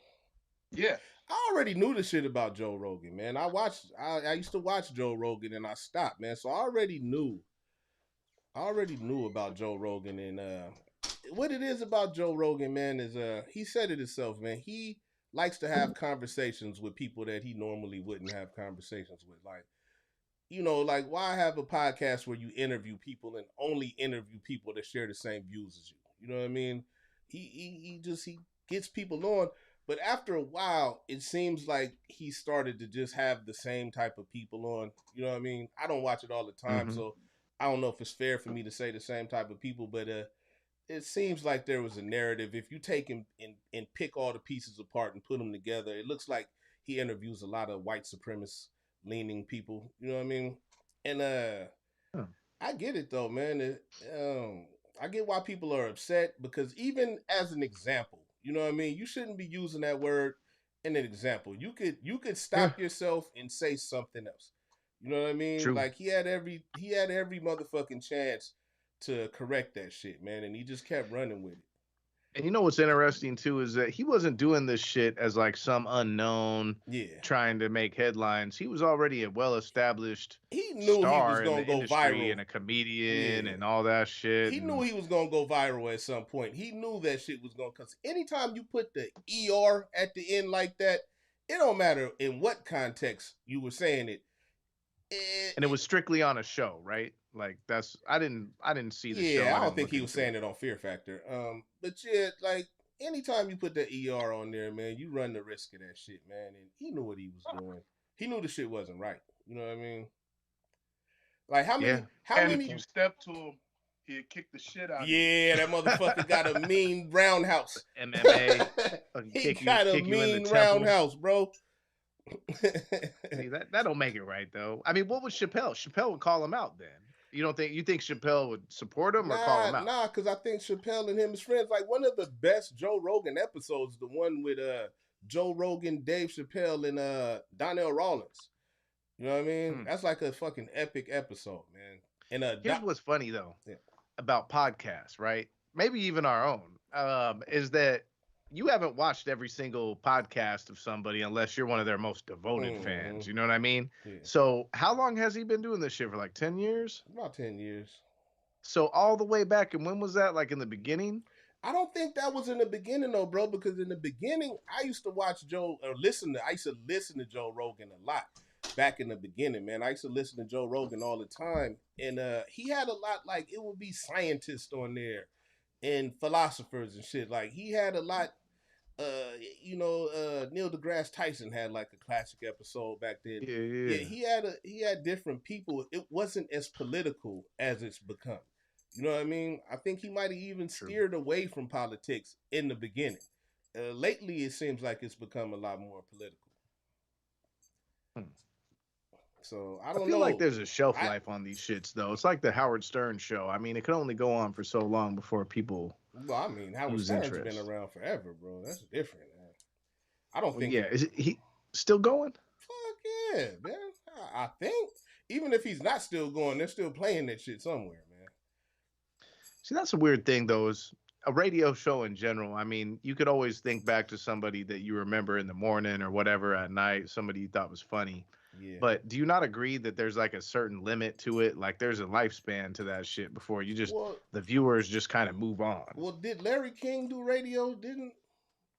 Yeah. I already knew the shit about Joe Rogan, man. I used to watch Joe Rogan and I stopped, man. So I already knew about Joe Rogan, and what it is about Joe Rogan, man, is he said it himself, man. He likes to have conversations with people that he normally wouldn't have conversations with. Like, you know, like, why have a podcast where you interview people and only interview people that share the same views as you? You know what I mean? He gets people on. But after a while, it seems like he started to just have the same type of people on. You know what I mean? I don't watch it all the time, so I don't know if it's fair for me to say the same type of people, but it seems like there was a narrative. If you take him and pick all the pieces apart and put them together, it looks like he interviews a lot of white supremacist leaning people. You know what I mean? And I get it though, man. I get why people are upset, because even as an example, you know what I mean? You shouldn't be using that word in an example. You could stop yourself and say something else. You know what I mean? True. Like he had every motherfucking chance to correct that shit, man, and he just kept running with it. And you know what's interesting too is that he wasn't doing this shit as like some unknown trying to make headlines. He was already a well-established star in the industry and a comedian and all that shit. He knew he was gonna go viral at some point. He knew that shit was gonna, because anytime you put the ER at the end like that, it don't matter in what context you were saying it. And it was strictly on a show, right? Like I didn't see the show. I don't think he was saying it on Fear Factor. But yeah, like anytime you put the ER on there, man, you run the risk of that shit, man. And he knew what he was doing. He knew the shit wasn't right. You know what I mean? Like how many? If you step to him, he'd kick the shit out of you. Yeah, that motherfucker got a mean roundhouse. MMA. He got a mean roundhouse, bro. See, that don't make it right though. I mean, what was Chappelle? Chappelle would call him out then. You think Chappelle would support him or call him out? Nah, because I think Chappelle and him is friends. Like one of the best Joe Rogan episodes, the one with Joe Rogan, Dave Chappelle, and Donnell Rawlins. You know what I mean? That's like a fucking epic episode, man. And here's what's funny though about podcasts, right? Maybe even our own, is that you haven't watched every single podcast of somebody unless you're one of their most devoted fans. You know what I mean? Yeah. So how long has he been doing this shit for? Like 10 years? About 10 years. So all the way back, and when was that? Like in the beginning? I don't think that was in the beginning though, bro, because in the beginning, I used to watch I used to listen to Joe Rogan a lot back in the beginning, man. I used to listen to Joe Rogan all the time. And he had a lot, like it would be scientists on there and philosophers and shit. Like he had a lot, Neil deGrasse Tyson had like a classic episode back then. Yeah, he had different people. It wasn't as political as it's become. You know what I mean? I think he might have even steered away from politics in the beginning. Lately, it seems like it's become a lot more political. So I feel like there's a shelf life on these shits, though. It's like the Howard Stern show. I mean, it can only go on for so long before people. Well, I mean, Howard Stern's been around forever, bro. That's different. Man. I don't think. Yeah, is he still going? Fuck yeah, man. I think even if he's not still going, they're still playing that shit somewhere, man. See, that's a weird thing, though. Is a radio show in general. I mean, you could always think back to somebody that you remember in the morning or whatever at night, somebody you thought was funny. Yeah. But do you not agree that there's like a certain limit to it? Like there's a lifespan to that shit before you just the viewers just kind of move on. Well, did Larry King do radio?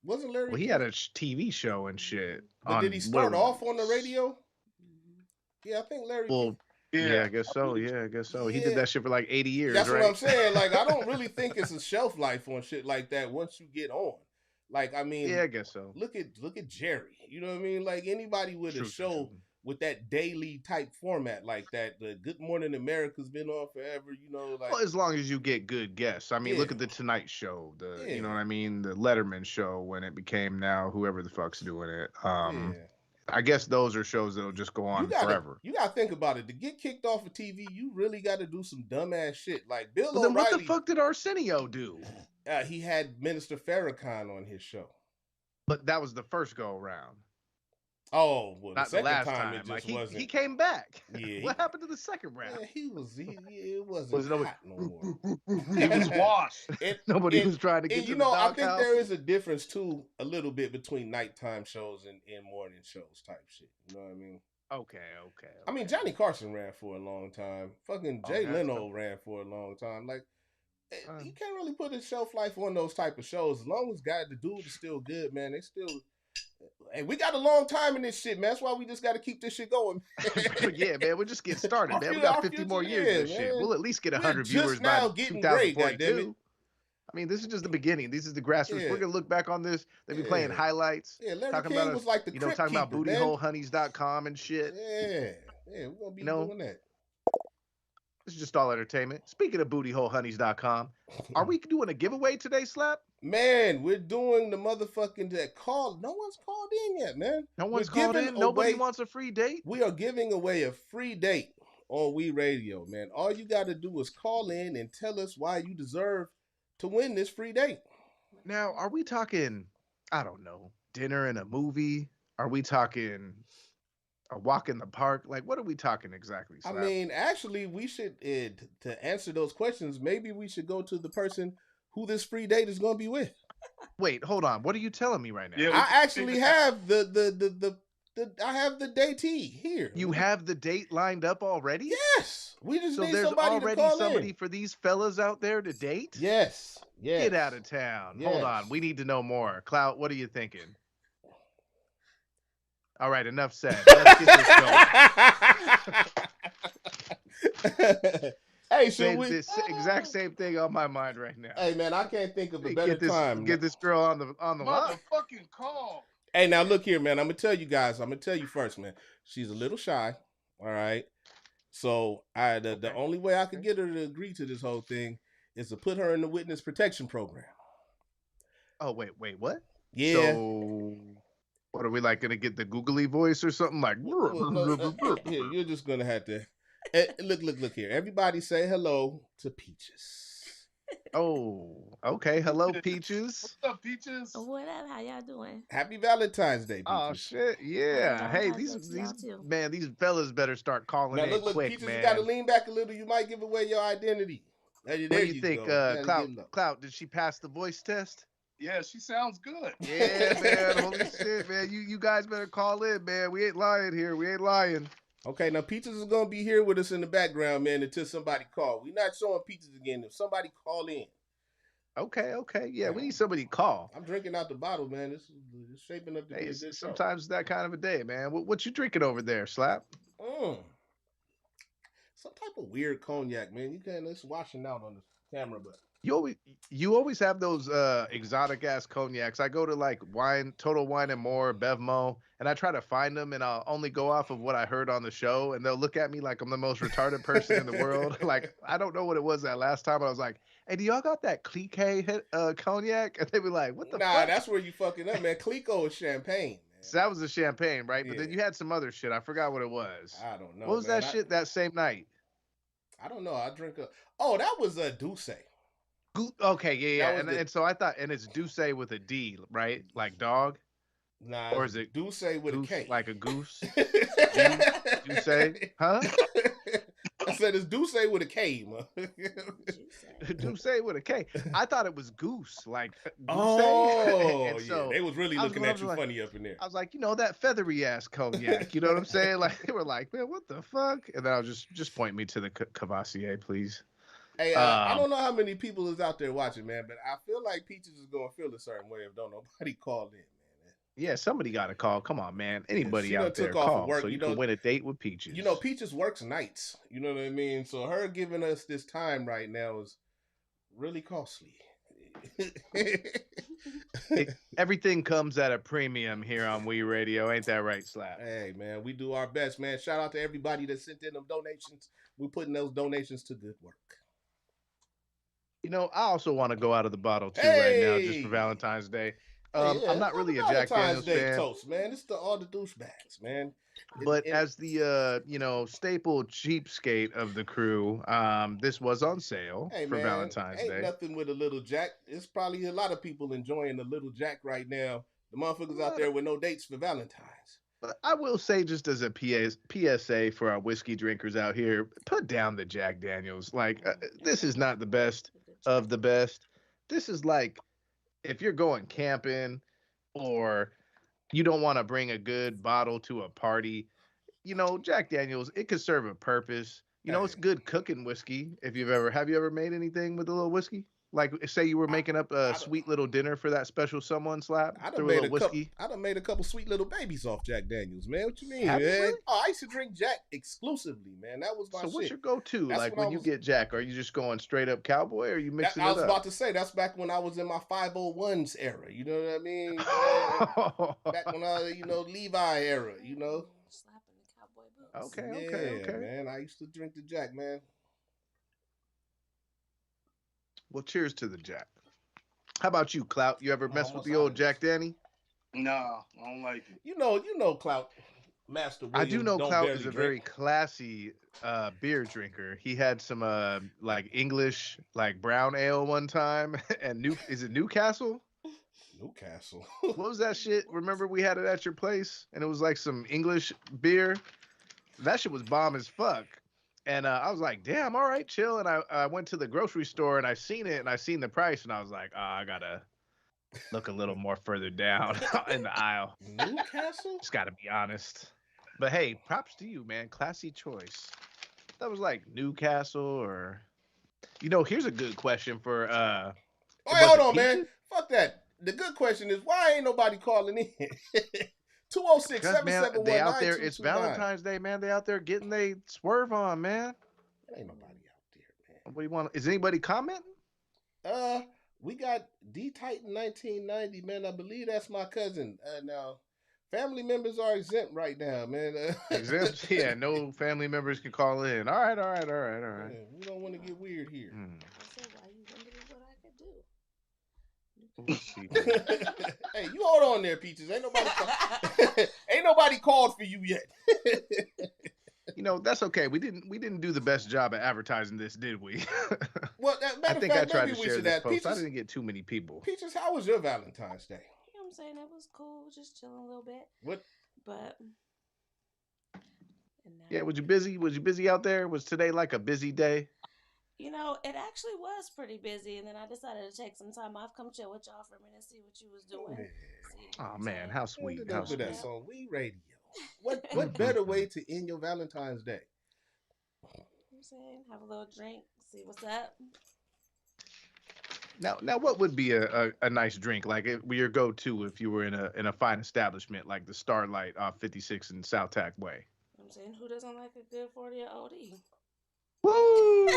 Wasn't Larry? Well, he King? had a TV show and shit. But did he start off on the radio? Yeah, I think Larry. Well, yeah, I guess so. Yeah, I guess so. He did that shit for like 80 years. That's right? what I'm saying. Like, I don't really think it's a shelf life on shit like that once you get on. Like, I mean, yeah, I guess so. Look at Jerry. You know what I mean? Like anybody with a show with that daily type format like that. The Good Morning America's been on forever. You know, like well, as long as you get good guests. I mean, look at the Tonight Show. You know what I mean? The Letterman Show when it became now whoever the fuck's doing it. I guess those are shows that'll just go on forever. You gotta think about it. To get kicked off of TV, you really got to do some dumbass shit. Like Bill O'Reilly. Then what the fuck did Arsenio do? He had Minister Farrakhan on his show. But that was the first go around. Oh, well, not the second last time it just wasn't. He came back. Yeah. What happened to the second round? Yeah, it wasn't hot no more. He was washed. Nobody was trying to get to the I think doghouse. there is a difference too, a little bit between nighttime shows and morning shows type shit. You know what I mean? Okay. I mean, Johnny Carson ran for a long time. Fucking Jay Leno ran for a long time. Like, you can't really put a shelf life on those type of shows. As long as the dude is still good, man, they still. And we got a long time in this shit, man. That's why we just got to keep this shit going. Yeah, man. We'll just get started, man. We got 50 more years of this shit. We'll at least get 100 viewers by 2042. I mean, this is just the beginning. This is the grassroots. We're gonna look back on this. They'll be playing highlights. Yeah, Larry King was like the talking about bootyholehoneys.com and shit. Yeah, we're gonna be doing that. This is just all entertainment. Speaking of bootyholehoneys.com, are we doing a giveaway today, Slap? Man, we're doing the motherfucking that call. No one's called in yet, man. No one's called in. Nobody wants a free date. We are giving away a free date on WiiRadio, man. All you got to do is call in and tell us why you deserve to win this free date. Now, are we talking, I don't know, dinner and a movie? Are we talking a walk in the park? Like, what are we talking exactly, Slap? I mean, actually, we should, to answer those questions, maybe we should go to the person who this free date is going to be with. Wait, hold on. What are you telling me right now? Yeah, I actually have I have the datee here. You have the date lined up already? Yes. We just need somebody to call in. So there's already somebody for these fellas out there to date? Yes. Get out of town. Yes. Hold on. We need to know more. Clout, what are you thinking? All right, enough said. Let's get this going. Hey, this exact same thing on my mind right now. Hey, man, I can't think of a better time. Get this girl on the line. Motherfucking call. Hey, now look here, man. I'm gonna tell you guys. I'm gonna tell you first, man. She's a little shy. All right. So the only way I could get her to agree to this whole thing is to put her in the witness protection program. Oh wait, what? Yeah. So what are we like gonna get the googly voice or something like? Here, you're just gonna have to. Look here. Everybody say hello to Peaches. Oh, okay. Hello, Peaches. What's up, Peaches? What up? How y'all doing? Happy Valentine's Day, Peaches. Oh shit, yeah. Hey, these fellas better start calling now, in look, quick, Peaches, man. You gotta lean back a little. You might give away your identity. What do you think, Clout? Did she pass the voice test? Yeah, she sounds good. Yeah, man. Holy shit, man. You guys better call in, man. We ain't lying here. We ain't lying. Okay, now Peaches is gonna be here with us in the background, man, until somebody call. We're not showing Peaches again. If somebody call in. Okay. Yeah, we need somebody to call. I'm drinking out the bottle, man. This is shaping up to be a good show. Sometimes it's that kind of a day, man. What you drinking over there, Slap? Some type of weird cognac, man. You can't. It's washing out on the camera, but you always have those exotic ass cognacs. I go to like Total Wine and More, Bevmo, and I try to find them, and I'll only go off of what I heard on the show, and they'll look at me like I'm the most retarded person in the world. Like I don't know what it was that last time. But I was like, "Hey, do y'all got that Cliquet cognac?" And they were like, "What the fuck?" Nah, that's where you fucking up, man. Cliquot is champagne. Man. So that was the champagne, right? Yeah. But then you had some other shit. I forgot what it was. I don't know. What was that shit that same night? I don't know. I drink that was a Douce. Okay, yeah. And so I thought, and it's Douce with a D, right? Like dog? Nah. Or is it Douce with a K? Like a goose? Douce? Huh? said it's Duce with a K, man. Duce with a K. I thought it was goose, like Goose. Oh, and so yeah. They was really looking at you funny up in there. I was like, that feathery ass cognac. You know what I'm saying? Like they were like, man, what the fuck? And then I was just point me to the Cavassier, please. Hey, I don't know how many people is out there watching, man, but I feel like Peaches is gonna feel a certain way if don't nobody call in, man. Yeah, somebody got to call. Come on, man. Anybody out there call work, so you can win a date with Peaches. You know, Peaches works nights. You know what I mean? So her giving us this time right now is really costly. Everything comes at a premium here on WiiRadio. Ain't that right, Slap? Hey, man, we do our best, man. Shout out to everybody that sent in them donations. We're putting those donations to good work. You know, I also want to go out of the bottle, too, right now, just for Valentine's Day. I'm not really a Jack Daniels fan. Toast, man. It's all the douchebags, man. But as the staple cheapskate of the crew, this was on sale for Valentine's Day. Ain't nothing with a little Jack. It's probably a lot of people enjoying the little Jack right now. The motherfuckers out there with no dates for Valentine's. But I will say, just as a PSA for our whiskey drinkers out here, put down the Jack Daniels. Like, this is not the best of the best. This is like, if you're going camping or you don't want to bring a good bottle to a party, Jack Daniels, it could serve a purpose. It's good cooking whiskey. Have you ever made anything with a little whiskey? Like, say you were making up a sweet little dinner for that special someone, Slap? I done made a couple sweet little babies off Jack Daniels, man. What you mean, man? Really? Oh, I used to drink Jack exclusively, man. That was my shit. So what's your go-to? Like, when you get Jack, are you just going straight up cowboy, or are you mixing it up? I was about to say, that's back when I was in my 501s era. You know what I mean? Back when I, Levi era, Slapping the cowboy boots. Okay. Man, I used to drink the Jack, man. Well, cheers to the Jack. How about you, Clout? You ever mess with the old Jack Danny? No, I don't like it. You know, Clout, Master William. I do know Clout is a very classy beer drinker. He had some like English, like brown ale one time, and is it Newcastle? Newcastle. What was that shit? Remember we had it at your place, and it was like some English beer. That shit was bomb as fuck. And I was like, damn, all right, chill. And I went to the grocery store and I seen it and I seen the price and I was like, I gotta look a little more further down in the aisle. Newcastle? Just gotta be honest. But hey, props to you, man. Classy choice. That was like Newcastle or, here's a good question for. Hold on, man. Fuck that. The good question is, why ain't nobody calling in? 206-771-9229. They out there. It's Valentine's Day, man. They out there getting they swerve on, man. Ain't nobody out there, man. What do you want? Is anybody commenting? We got D Titan 1990, man. I believe that's my cousin. Now, family members are exempt right now, man. Exempt? Yeah, no family members can call in. All right. Yeah, we don't want to get weird here. I said, why you wondering what I could do? Hey, you hold on there, Peaches. Ain't nobody called for you yet. That's okay. We didn't do the best job at advertising this, did we? Well, I think I tried to share this post. Peaches, I didn't get too many people. Peaches, how was your Valentine's Day? You know what I'm saying? It was cool, just chilling a little bit. What? But yeah, was you busy? Was you busy out there? Was today like a busy day? It actually was pretty busy, and then I decided to take some time off, come chill with y'all for a minute, and see what you was doing. Oh man, how sweet! How sweet. That's on WiiRadio. What better way to end your Valentine's Day? You know what I'm saying? Have a little drink, see what's up. Now, what would be a nice drink, like your go-to if you were in a fine establishment like the Starlight off 56 and South Tack Way? You know what I'm saying? Who doesn't like a good 40 or OD? Woo!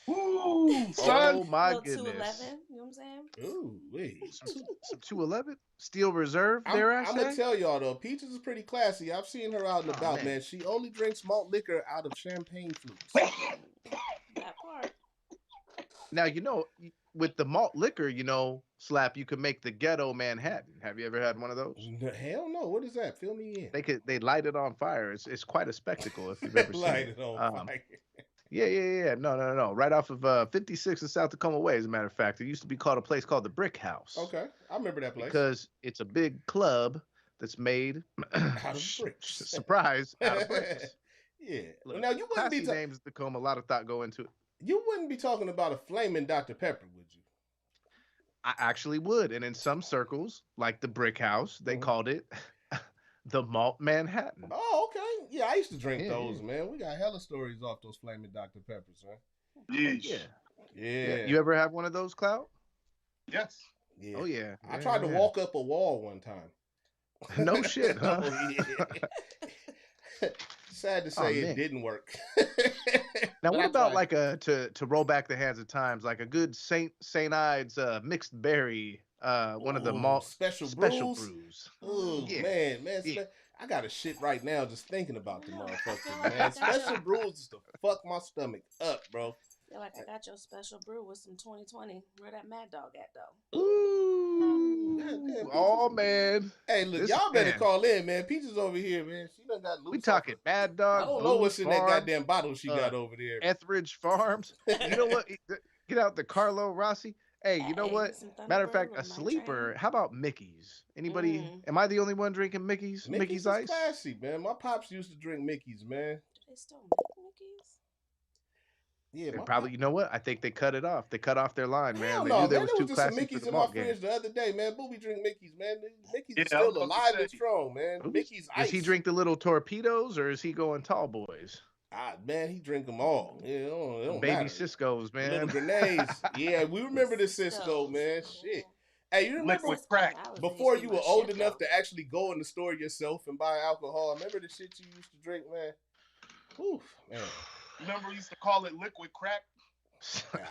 Woo! Son. Oh my goodness! 211, you know what I'm saying? Ooh, wait. Some 211 Steel Reserve. I'm gonna tell y'all though, Peaches is pretty classy. I've seen her out and about, man. She only drinks malt liquor out of champagne flutes. That part. Now with the malt liquor, Slap, you could make the ghetto Manhattan. Have you ever had one of those? Hell no. What is that? Fill me in. They light it on fire. It's quite a spectacle if you've ever seen light it on fire. Yeah. No. Right off of 56 and South Tacoma Way, as a matter of fact. It used to be called a place called the Brick House. Okay. I remember that place. Because it's a big club that's made out of bricks. Surprise, out of bricks. Yeah. Look, Now you wouldn't be classy names, Tacoma. A lot of thought go into it. You wouldn't be talking about a flaming Dr. Pepper, would you? I actually would, and in some circles, like the Brick House, they called it the Malt Manhattan. Oh, okay. Yeah, I used to drink those, yeah. man. We got hella stories off those flaming Dr. Peppers, man. Yeah. Yeah. You ever have one of those, Cloud? Yes. Yeah. Oh yeah. I tried to walk up a wall one time. No shit, huh? Oh, yeah. Sad to say it didn't work. Now, what about like to roll back the hands of times, like a good Saint Ides mixed berry, one of the malt special brews. Oh man. I got a shit right now just thinking about the motherfuckers, man. Special brews is to fuck my stomach up, bro. Feel like I got your special brew with some 2020. Where that Mad Dog at though? Ooh. Oh man. Hey, look, y'all better call in, man. Peaches over here, man. She done got loose. We talking Mad Dog. I don't know what's in that goddamn bottle she got over there. Etheridge Farms. You know what? Get out the Carlo Rossi. Hey, you know what? Matter of fact, a sleeper. How about Mickey's? Anybody? Am I the only one drinking Mickey's? Mickey's Ice. Classy, man. My pops used to drink Mickey's, man. Do they still make Mickey's? Yeah, probably. You know what? I think they cut it off. They cut off their line, man. Hell they no, knew man. was there too was just classy some Mickey's for the in my malt fridge game. the other day, man. Booby drink Mickey's, man. Mickey's is still alive and strong, man. Ooh. Mickey's Ice. Does he drink the little torpedoes or is he going tall boys? Man, he drink them all. Yeah, it don't baby matter. Cisco's, man. Little grenades. Yeah, we remember the Cisco, man. Shit. Hey, you remember liquid crack before you were old enough to actually go in the store yourself and buy alcohol? Remember the shit you used to drink, man? Oof, man. Remember we used to call it liquid crack?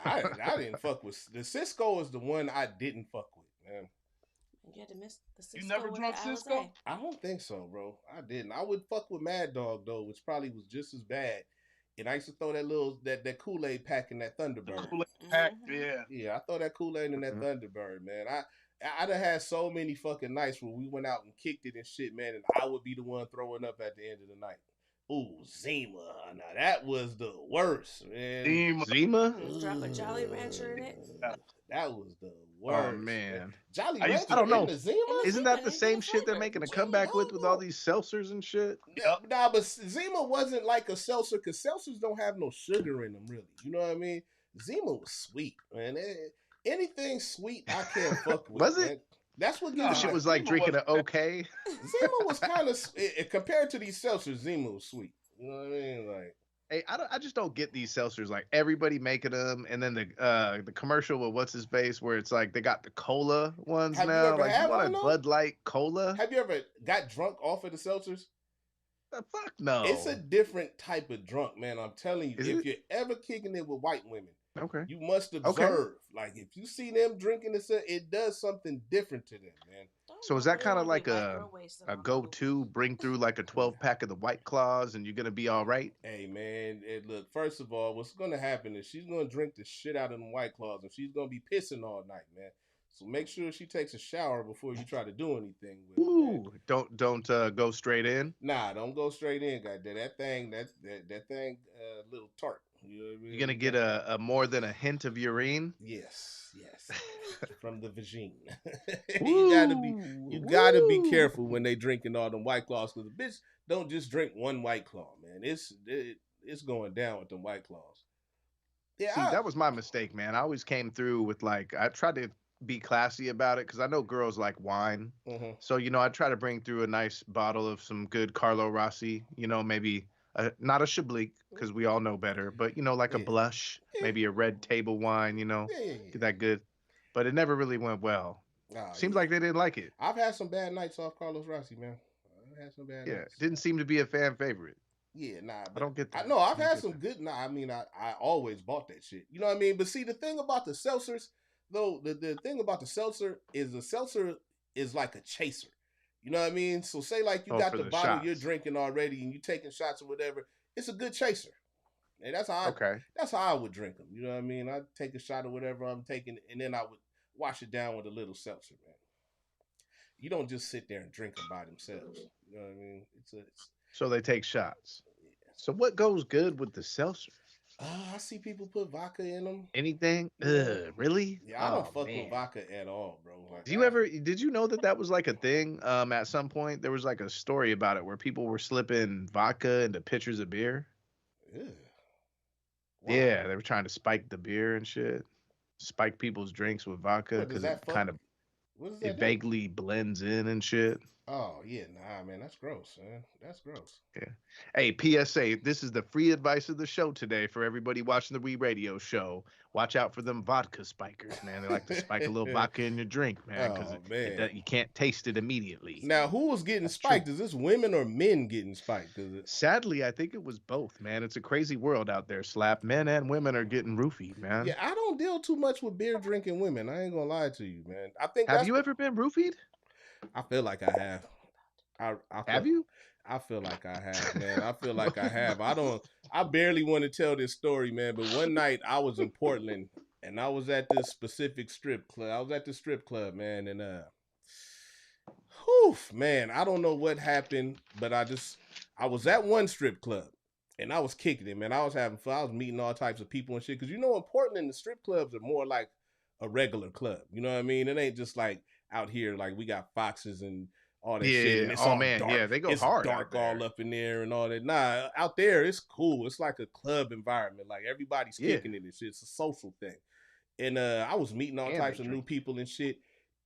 I didn't fuck with the Cisco. Is the one I didn't fuck with, man. You had to miss the Cisco. You never drunk Cisco? I don't think so, bro. I didn't. I would fuck with Mad Dog though, which probably was just as bad. And I used to throw that Kool-Aid pack in that Thunderbird. Kool-Aid pack, yeah. Yeah, I throw that Kool-Aid in that Thunderbird, man. I'd have had so many fucking nights where we went out and kicked it and shit, man, and I would be the one throwing up at the end of the night. Ooh, Zima. Now that was the worst, man. Zima? Drop a Jolly Rancher in it. That was the worst. Oh man. Jolly Rancher. I don't know. The Zima? Isn't that the same shit they're making a comeback with all these seltzers and shit? Nah, but Zima wasn't like a seltzer because seltzers don't have no sugar in them, really. You know what I mean? Zima was sweet, man. Anything sweet, I can't fuck with. Was it? Man. That's what gives shit was like drinking an okay. Zima was kind of compared to these seltzers. Zima was sweet. You know what I mean? Like, hey, I just don't get these seltzers. Like everybody making them, and then the commercial with what's his face, where it's like they got the cola ones now. Like you want a Bud Light cola? Have you ever got drunk off of the seltzers? Fuck no. It's a different type of drunk, man. I'm telling you. If you're ever kicking it with white women, you must observe. Okay. Like if you see them drinking this, it does something different to them, man. So is that kind of like a go-to? Bring through like a 12-pack of the White Claws, and you're gonna be all right? Hey man, look. First of all, what's gonna happen is she's gonna drink the shit out of them White Claws, and she's gonna be pissing all night, man. So make sure she takes a shower before you try to do anything with it. Ooh, don't go straight in. Nah, don't go straight in, goddamn. That thing, little tart. You know what I mean? You're gonna get a more than a hint of urine. Yes, from the vagine. you gotta be careful when they drinking all them White Claws, because the bitch don't just drink one White Claw, man. It's going down with them White Claws. Yeah, see, that was my mistake, man. I always came through with I tried to be classy about it because I know girls like wine. So I try to bring through a nice bottle of some good Carlo Rossi. Maybe. Not a Chablis, because we all know better, but like a blush, maybe a red table wine, get that good. But it never really went well. Seems like they didn't like it. I've had some bad nights off Carlos Rossi, man. I've had some bad nights. Didn't seem to be a fan favorite. Yeah, nah. I don't get that. No, I've had some good. Nah, I mean, I always bought that shit. You know what I mean? But see, the thing about the seltzers, though, the thing about the seltzer is like a chaser. You know what I mean? So say like you got the bottle you're drinking already and you taking shots or whatever. It's a good chaser. And that's how I would drink them. You know what I mean? I'd take a shot or whatever I'm taking, and then I would wash it down with a little seltzer, man. You don't just sit there and drink them by themselves. You know what I mean? So they take shots. Yeah. So what goes good with the seltzer? I see people put vodka in them. Anything? Really? Yeah, I don't fuck with vodka at all, bro. Like, did you know that was like a thing? At some point there was like a story about it where people were slipping vodka into pitchers of beer. Wow. Yeah, they were trying to spike the beer and shit. Spike people's drinks with vodka because it vaguely blends in and shit. Oh yeah, nah, man, that's gross, man. That's gross. Yeah. Hey, PSA, this is the free advice of the show today for everybody watching the WiiRadio show. Watch out for them vodka spikers, man. They like to spike a little vodka in your drink, man, because you can't taste it immediately. Now, who was getting spiked? True. Is this women or men getting spiked? Sadly, I think it was both, man. It's a crazy world out there, Slap. Men and women are getting roofied, man. Yeah, I don't deal too much with beer drinking women. I ain't gonna lie to you, man. I think. Have you ever been roofied? I feel like I have. Have you? I feel like I have, man. I feel like I have. I barely want to tell this story, man. But one night I was in Portland and I was at this specific strip club. I was at the strip club, man. And, man, I don't know what happened, but I was at one strip club and I was kicking it, man. I was having fun. I was meeting all types of people and shit. Cause in Portland, the strip clubs are more like a regular club. You know what I mean? It ain't just like out here, like we got Foxes and all that shit. And it's all dark. Yeah, they go hard. It's dark all up in there and all that. Nah, out there it's cool. It's like a club environment. Like everybody's kicking it and shit. It's a social thing. And I was meeting all types of new people and shit.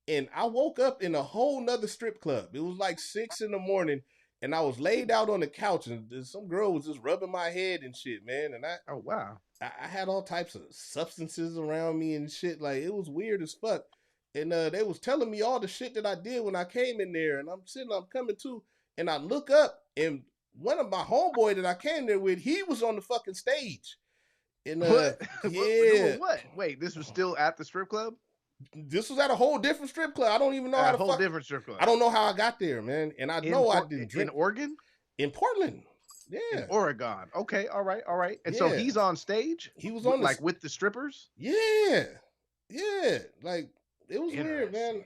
And I woke up in a whole nother strip club. It was like 6 a.m. and I was laid out on the couch and some girl was just rubbing my head and shit, man. And I had all types of substances around me and shit. Like it was weird as fuck. And they was telling me all the shit that I did when I came in there. And I'm coming to, and I look up, and one of my homeboy that I came there with, he was on the fucking stage. And what? What? Wait, this was still at the strip club? This was at a whole different strip club. I don't even know how to different strip club. I don't know how I got there, man. And I know I didn't drink. In Oregon? In Portland. Yeah. In Oregon. Okay, all right. And so he's on stage? He was on with the strippers? Yeah. Yeah. Like, it was weird, man.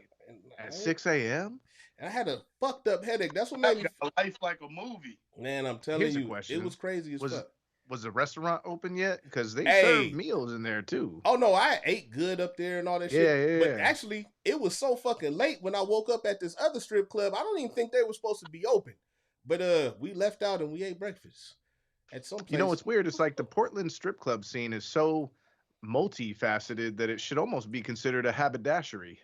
At 6 a.m.? And I had a fucked up headache. That's what made me life like a movie. Man, I'm telling you, it was crazy as fuck. Was the restaurant open yet? Because they serve meals in there too. Oh no, I ate good up there and all that shit. Yeah. But actually, it was so fucking late when I woke up at this other strip club. I don't even think they were supposed to be open. But we left out and we ate breakfast at some place. You know what's weird? It's like the Portland strip club scene is so multifaceted that it should almost be considered a haberdashery.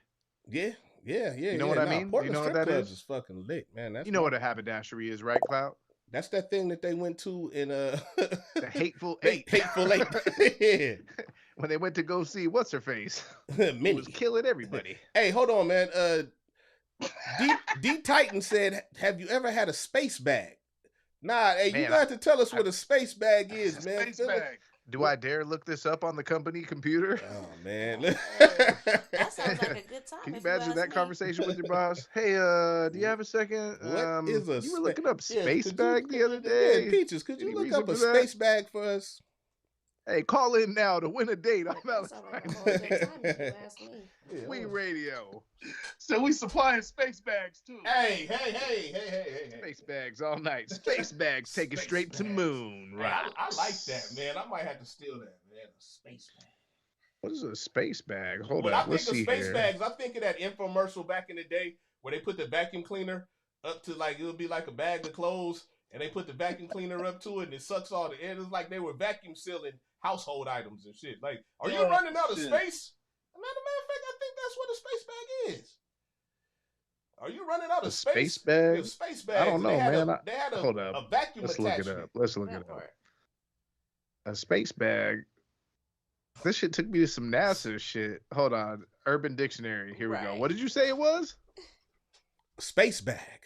Yeah. You know what I mean? Portland you know what that is fucking lit, man. You know what a haberdashery is, right, Cloud? That's that thing that they went to in the Hateful Eight. Hateful Eight. Yeah. When they went to go see what's her face. Minnie was killing everybody. Hey, hold on, man. D Titan said, "Have you ever had a space bag?" Nah, hey, man, you got to tell us what a space bag is, man. Space bag. Do I dare look this up on the company computer? Oh man, that sounds like a good time. Can you imagine that conversation with your boss? Hey, do you have a second? What is a? You were looking up space bag the other day. Yeah, Peaches, could you look up a space bag for us? Hey, call in now to win a date on Valentines. WiiRadio. So we supplying space bags too. Hey. Space bags all night. Space bags take it straight to moon. Right. I like that, man. I might have to steal that, man. A space bag. What is a space bag? Hold on. Let's see here. When I think of space here. bags, I think of that infomercial back in the day where they put the vacuum cleaner up to like, it would be like a bag of clothes, and they put the vacuum cleaner up to it, and it sucks all the air. It's like they were vacuum sealing household items and shit. Like, are you running out of space? Matter of fact, I think that's what a space bag is. Are you running out of space? Space bag? Space bag. I don't know, man. They had a hold up. Vacuum Let's attachment. look it up. Let's look it up. A space bag. This shit took me to some NASA shit. Hold on. Urban Dictionary. Here we go. What did you say it was? Space bag.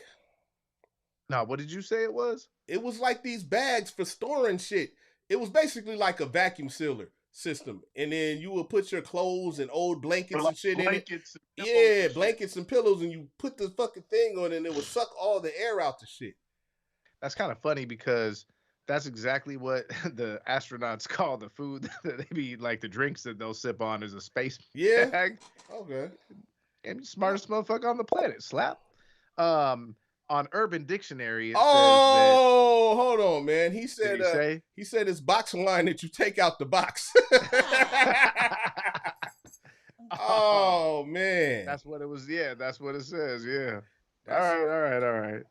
No, what did you say it was? It was like these bags for storing shit. It was basically like a vacuum sealer system. And then you would put your clothes and old blankets and shit in it. Yeah, blankets and pillows, and you put the fucking thing on it, and it would suck all the air out the shit. That's kind of funny because that's exactly what the astronauts call the food that they be like the drinks that they'll sip on is a space bag. Okay. And smartest motherfucker on the planet, Slap. on Urban Dictionary, it says Oh, hold on, man. He that. said he said it's box wine that you take out the box. Oh man. That's what it was. Yeah, that's what it says. Yeah. All right.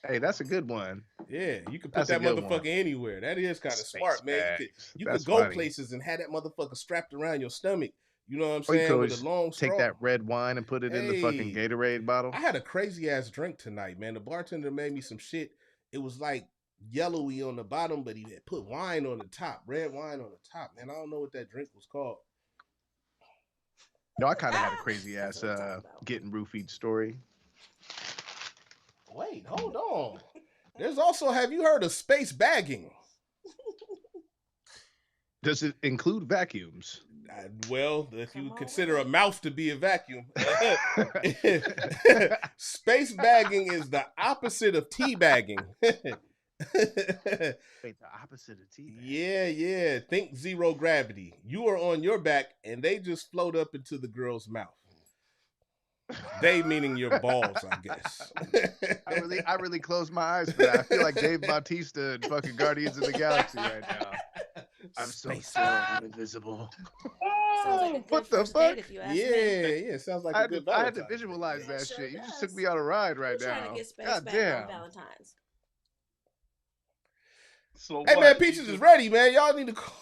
Hey, that's a good one. Yeah, you can put that motherfucker anywhere. That is kind of smart, man. You could go places and have that motherfucker strapped around your stomach. You know what I'm saying? With a long straw. Take that red wine and put it in the fucking Gatorade bottle. I had a crazy ass drink tonight, man. The bartender made me some shit. It was like yellowy on the bottom, but he had put wine on the top, red wine on the top. Man, I don't know what that drink was called. No, I kind of had a crazy ass getting roofied story. Wait, hold on. There's also, have you heard of space bagging? Does it include vacuums? Well, if you consider a mouth to be a vacuum. Space bagging is the opposite of tea bagging. Wait, the opposite of tea bagging? Yeah. Think zero gravity. You are on your back and they just float up into the girl's mouth. They meaning your balls, I guess. I really closed my eyes for that. I feel like Dave Bautista in fucking Guardians of the Galaxy right now. I'm so invisible. Like what the fuck? Yeah. Sounds like a good Valentine. I had to visualize that shit. You just took me on a ride right now. Trying to get space back on Valentine's. So hey man, Peaches is ready, man. Y'all need to call.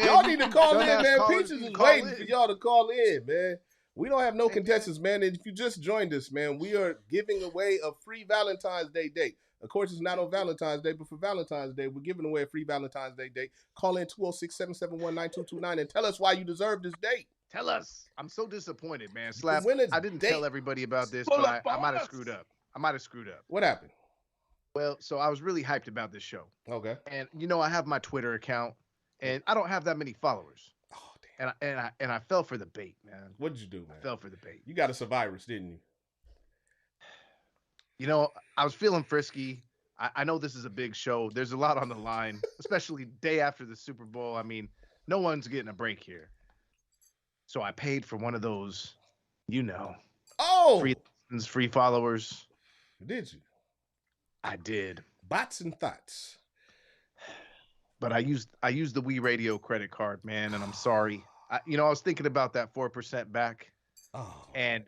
Y'all need to call in, man. Peaches is waiting for y'all to call in, man. We don't have no contestants, man. And if you just joined us, man, we are giving away a free Valentine's Day date. Of course, it's not on Valentine's Day, but for Valentine's Day, we're giving away a free Valentine's Day date. Call in 206-771-9229 and tell us why you deserve this date. Tell us. I'm so disappointed, man. Slap, I didn't tell everybody about this, but I might have screwed up. What happened? Well, so I was really hyped about this show. Okay. And, I have my Twitter account, and I don't have that many followers. And I fell for the bait, man. What did you do, man? I fell for the bait. You got us a virus, didn't you? I was feeling frisky. I know this is a big show. There's a lot on the line, especially day after the Super Bowl. I mean, no one's getting a break here. So I paid for one of those, free followers. Did you? I did. Bots and thoughts. But I used the WiiRadio credit card, man, and I'm sorry. I was thinking about that 4% back, and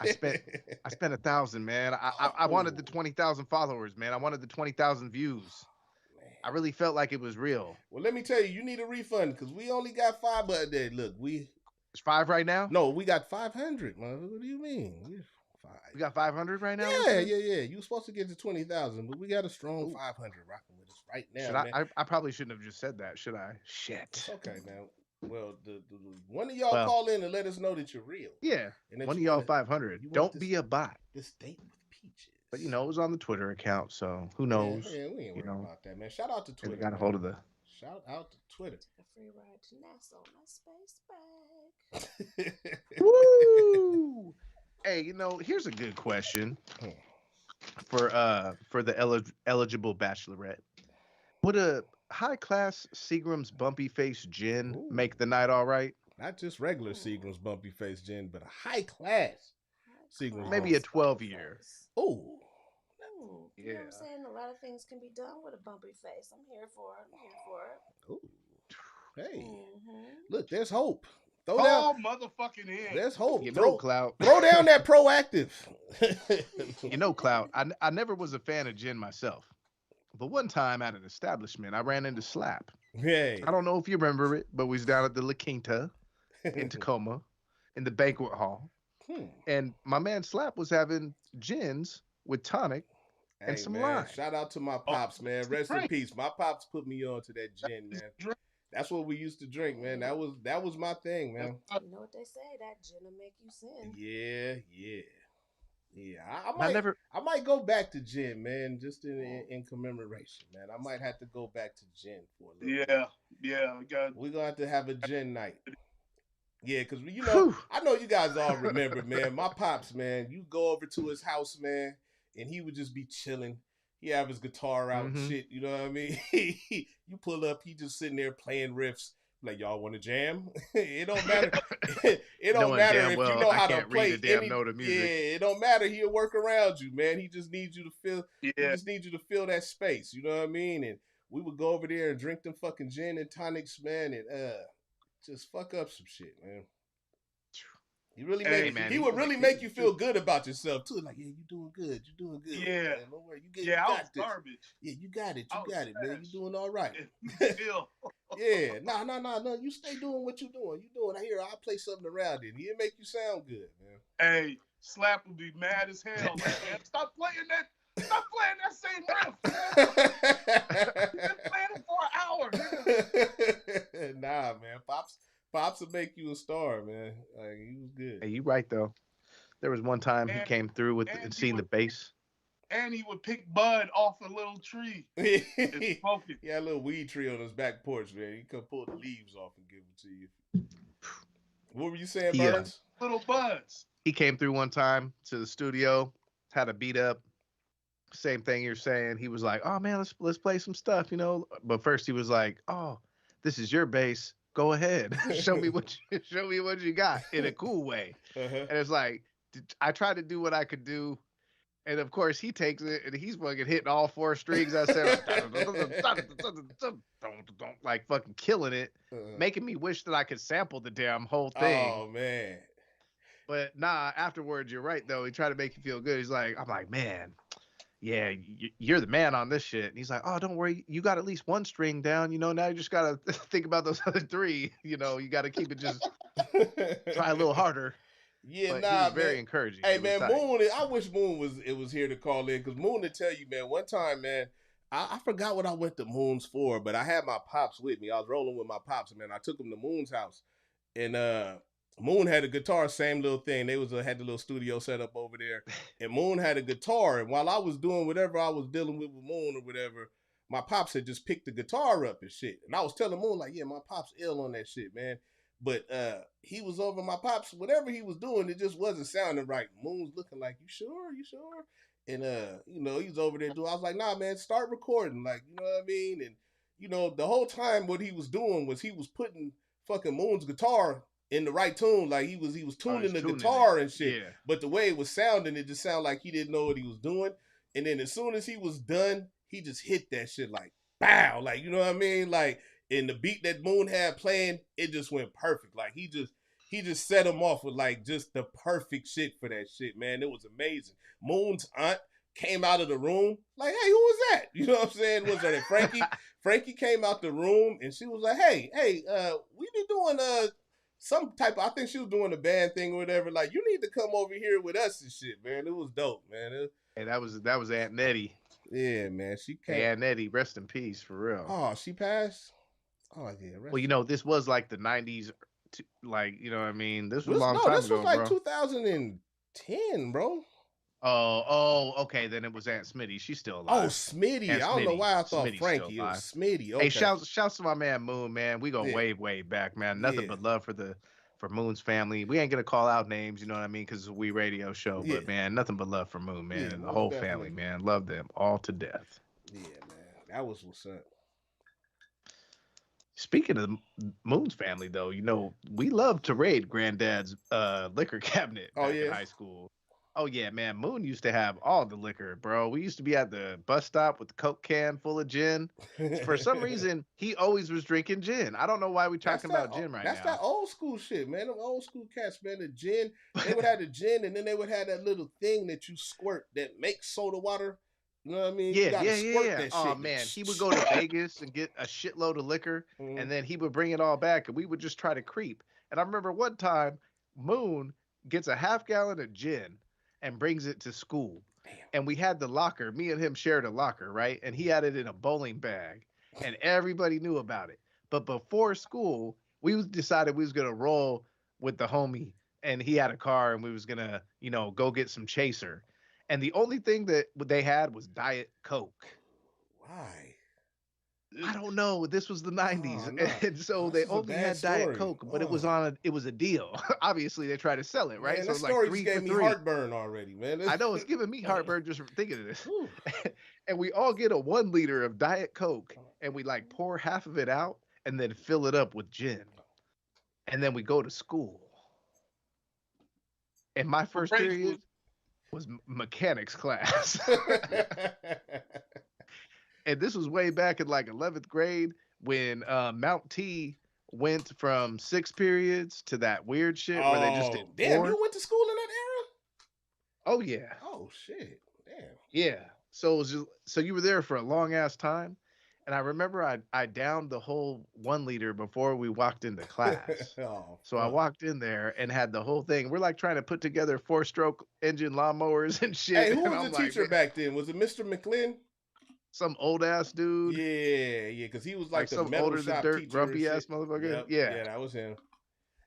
I spent $1,000, man. I wanted the 20,000 followers, man. I wanted the 20,000 views. Man. I really felt like it was real. Well, let me tell you, you need a refund because we only got 5. But look, it's 5 right now. No, we got 500, man. What do you mean? We got 500 right now. Yeah. You were supposed to get to 20,000, but we got a strong 500 rocking with us right now. I probably shouldn't have just said that, should I? Shit. It's okay, man. Well, the one of y'all call in and let us know that you're real. Yeah. And one of y'all 500. Don't be a bot. This date with Peaches. But it was on the Twitter account, so who knows? Yeah, we ain't worried about that, man. Shout out to Twitter. Got a hold of the. Shout out to Twitter. A free ride to Nassau, my space bag. Woo! Hey, here's a good question for the eligible bachelorette. Would a high-class Seagram's bumpy face gin make the night all right? Not just regular Seagram's bumpy face gin, but a high-class Seagram's. Maybe a 12-year. Oh. Yeah. You know what I'm saying? A lot of things can be done with a bumpy face. I'm here for it. Ooh. Hey. Look, there's hope. Motherfucking in. There's hope. Clout. Throw down that proactive. Clout. I never was a fan of gin myself. But one time at an establishment, I ran into Slap. Hey. I don't know if you remember it, but we was down at the La Quinta in Tacoma in the banquet hall. And my man Slap was having gins with tonic and some lime. Shout out to my pops, man. Rest in peace. My pops put me on to that gin, man. That's what we used to drink, man. That was my thing, man. You know what they say? That gin will make you sin. Yeah. I might go back to gin, man, just in commemoration, man. I might have to go back to gin for a little bit. Yeah. We're gonna have to have a gin night. Yeah, because I know you guys all remember, man. My pops, man, you go over to his house, man, and he would just be chilling. He have his guitar out and shit, you know what I mean? You pull up, he just sitting there playing riffs, Like, y'all want to jam? It don't matter. It don't Knowing matter damn if well you know I how to can't play read a damn any. note of music. Yeah, it don't matter. He'll work around you, man. He just needs you to feel. He Yeah. just needs you to feel that space. You know what I mean? And we would go over there and drink them fucking gin and tonics, man, and just fuck up some shit, man. He really Hey, make he would really make you feel good about yourself too. Like, yeah, you doing good. You doing good. Yeah. Man. Don't worry. You I was got this. garbage. Yeah, you got it. You got it, man. You doing all right. Still. Yeah. No. You stay doing what you doing. You doing. I hear I'll play something around it. He'll make you sound good, man. Hey, Slap would be mad as hell. Like, man, stop playing that same riff. You've been playing it for an hour. Nah, man. Pops will make you a star, man. Like, he was good. Hey, you right though. There was one time he came through with and seen the bass. And he would pick bud off a little tree and smoke it. He had a little weed tree on his back porch, man. He could pull the leaves off and give it to you. What were you saying, Burns? Little buds. He came through one time to the studio, had a beat up. Same thing you're saying. He was like, "Oh man, let's play some stuff," you know. But first he was like, "Oh, this is your bass. Go ahead, show me what you got in a cool way." And it's like, I tried to do what I could do, and of course he takes it and he's fucking hitting all four strings. I said, like fucking killing it, making me wish that I could sample the damn whole thing. Oh man. But nah, afterwards you're right though. He tried to make you feel good. I'm like, man, yeah, you're the man on this shit. And he's like, oh, don't worry, you got at least one string down. You know, now you just gotta think about those other three. You know, you got to keep it just try a little harder. Yeah, but nah, he was very man. encouraging. Hey, man, Moon. I wish Moon was here to call in, because Moon to tell you, man. One time, man, I forgot what I went to Moon's for, but I had my pops with me. I was rolling with my pops, man. I took him to Moon's house, and Moon had a guitar, same little thing. They had the little studio set up over there, and Moon had a guitar. And while I was doing whatever I was dealing with Moon or whatever, my pops had just picked the guitar up and shit. And I was telling Moon, like, yeah, my pops ill on that shit, man. But he was over my pops, whatever he was doing, it just wasn't sounding right. Moon's looking like, you sure? And you know, he was over there doing. I was like, nah, man, start recording, like, you know what I mean? And you know, the whole time what he was doing was he was putting fucking Moon's guitar in the right tune, like he was tuning the guitar and shit. Yeah. But the way it was sounding, it just sounded like he didn't know what he was doing. And then as soon as he was done, he just hit that shit like bow, like, you know what I mean? Like, in the beat that Moon had playing, it just went perfect. Like he just set him off with like just the perfect shit for that shit, man. It was amazing. Moon's aunt came out of the room like, hey, who was that? You know what I'm saying? Was that Frankie? Frankie came out the room and she was like, hey, we be doing some type of, I think she was doing a band thing or whatever. Like, you need to come over here with us and shit, man. It was dope, man. And that was Aunt Nettie. Yeah, man. She came. Hey, Aunt Nettie, rest in peace, for real. Oh, she passed? Oh, yeah. Well, you know, this was like the 90s, like, you know what I mean? This was a long time ago, this was like 2010, bro. Oh, okay. Then it was Aunt Smitty. She's still alive. Oh, Smitty. I don't know why I thought Smitty's Frankie. It was Smitty. Okay. Hey, shouts to my man Moon, man. We go way back, man. Nothing but love for Moon's family. We ain't gonna call out names, you know what I mean, because it's a WiiRadio show. But man, nothing but love for Moon, man, and the whole family, man. Love them all to death. Yeah, man. That was what's up. Speaking of Moon's family, though, you know, we love to raid Granddad's liquor cabinet back in high school. Oh, yeah, man. Moon used to have all the liquor, bro. We used to be at the bus stop with the Coke can full of gin. For some reason, he always was drinking gin. I don't know why we're talking about gin right now. That's that old school shit, man. Them old school cats, man. The gin, they would have the gin, and then they would have that little thing that you squirt that makes soda water. You know what I mean? Yeah. Oh, man. He would go to Vegas and get a shitload of liquor, and then he would bring it all back, and we would just try to creep. And I remember one time, Moon gets a half gallon of gin and brings it to school. Damn. And we had the locker. Me and him shared a locker, right? And he had it in a bowling bag, and everybody knew about it. But before school, we decided we was going to roll with the homie, and he had a car, and we was going to, you know, go get some chaser. And the only thing that they had was Diet Coke. Why? I don't know. This was the 90s. Oh, no. And so they only had Diet Coke, but it was a deal. Obviously, they tried to sell it, right? Man, so that story just gave me heartburn already, man. I know, it's giving me heartburn just from thinking of this. And we all get a 1 liter of Diet Coke, and we like pour half of it out, and then fill it up with gin. And then we go to school. And my first period was mechanics class. And this was way back in like 11th grade when Mount T went from 6 periods to that weird shit where they just did damn, 4. you went to school in that era? Oh yeah. Oh shit. Damn. Yeah. So it was just, so you were there for a long ass time. And I remember I downed the whole 1 liter before we walked into class. So I walked in there and had the whole thing. We're like trying to put together 4-stroke engine lawnmowers and shit. Hey, who was the teacher back then? Was it Mr. McLean? Some old ass dude. Yeah, because he was like the some metal older shop than dirt, teacher grumpy ass motherfucker. Yep. Yeah, that was him.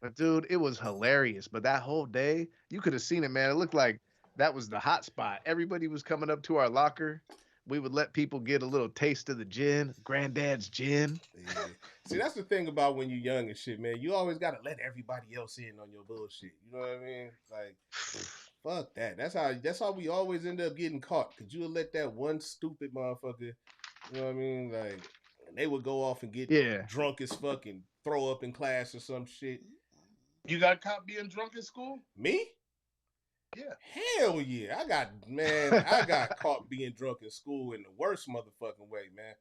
But dude, it was hilarious. But that whole day, you could have seen it, man. It looked like that was the hot spot. Everybody was coming up to our locker. We would let people get a little taste of the gin, granddad's gin. Yeah. See, that's the thing about when you're young and shit, man. You always gotta let everybody else in on your bullshit. You know what I mean? Like, fuck that. That's how we always end up getting caught. Cause you'll let that one stupid motherfucker, you know what I mean? Like, and they would go off and get drunk as fuck and throw up in class or some shit. You got caught being drunk in school? Me? Yeah. Hell yeah. I got caught being drunk in school in the worst motherfucking way, man.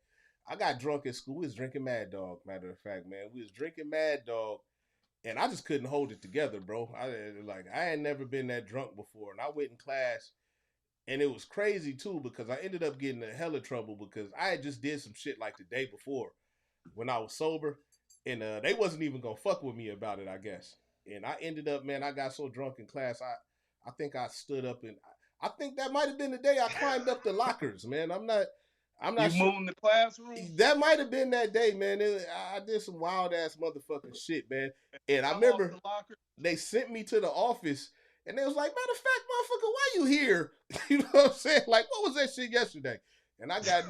I got drunk at school. We was drinking Mad Dog, matter of fact, man. We was drinking Mad Dog, and I just couldn't hold it together, bro. I had never been that drunk before, and I went in class, and it was crazy, too, because I ended up getting in hella trouble because I had just did some shit like the day before when I was sober, and they wasn't even gonna fuck with me about it, I guess. And I ended up, man, I got so drunk in class, I think I stood up and I think that might have been the day I climbed up the lockers, man. I'm not you sure. Moving the classroom? That might have been that day, man. I did some wild ass motherfucking shit, man. And I remember they sent me to the office and they was like, matter of fact, motherfucker, why you here? You know what I'm saying? Like, what was that shit yesterday? And I got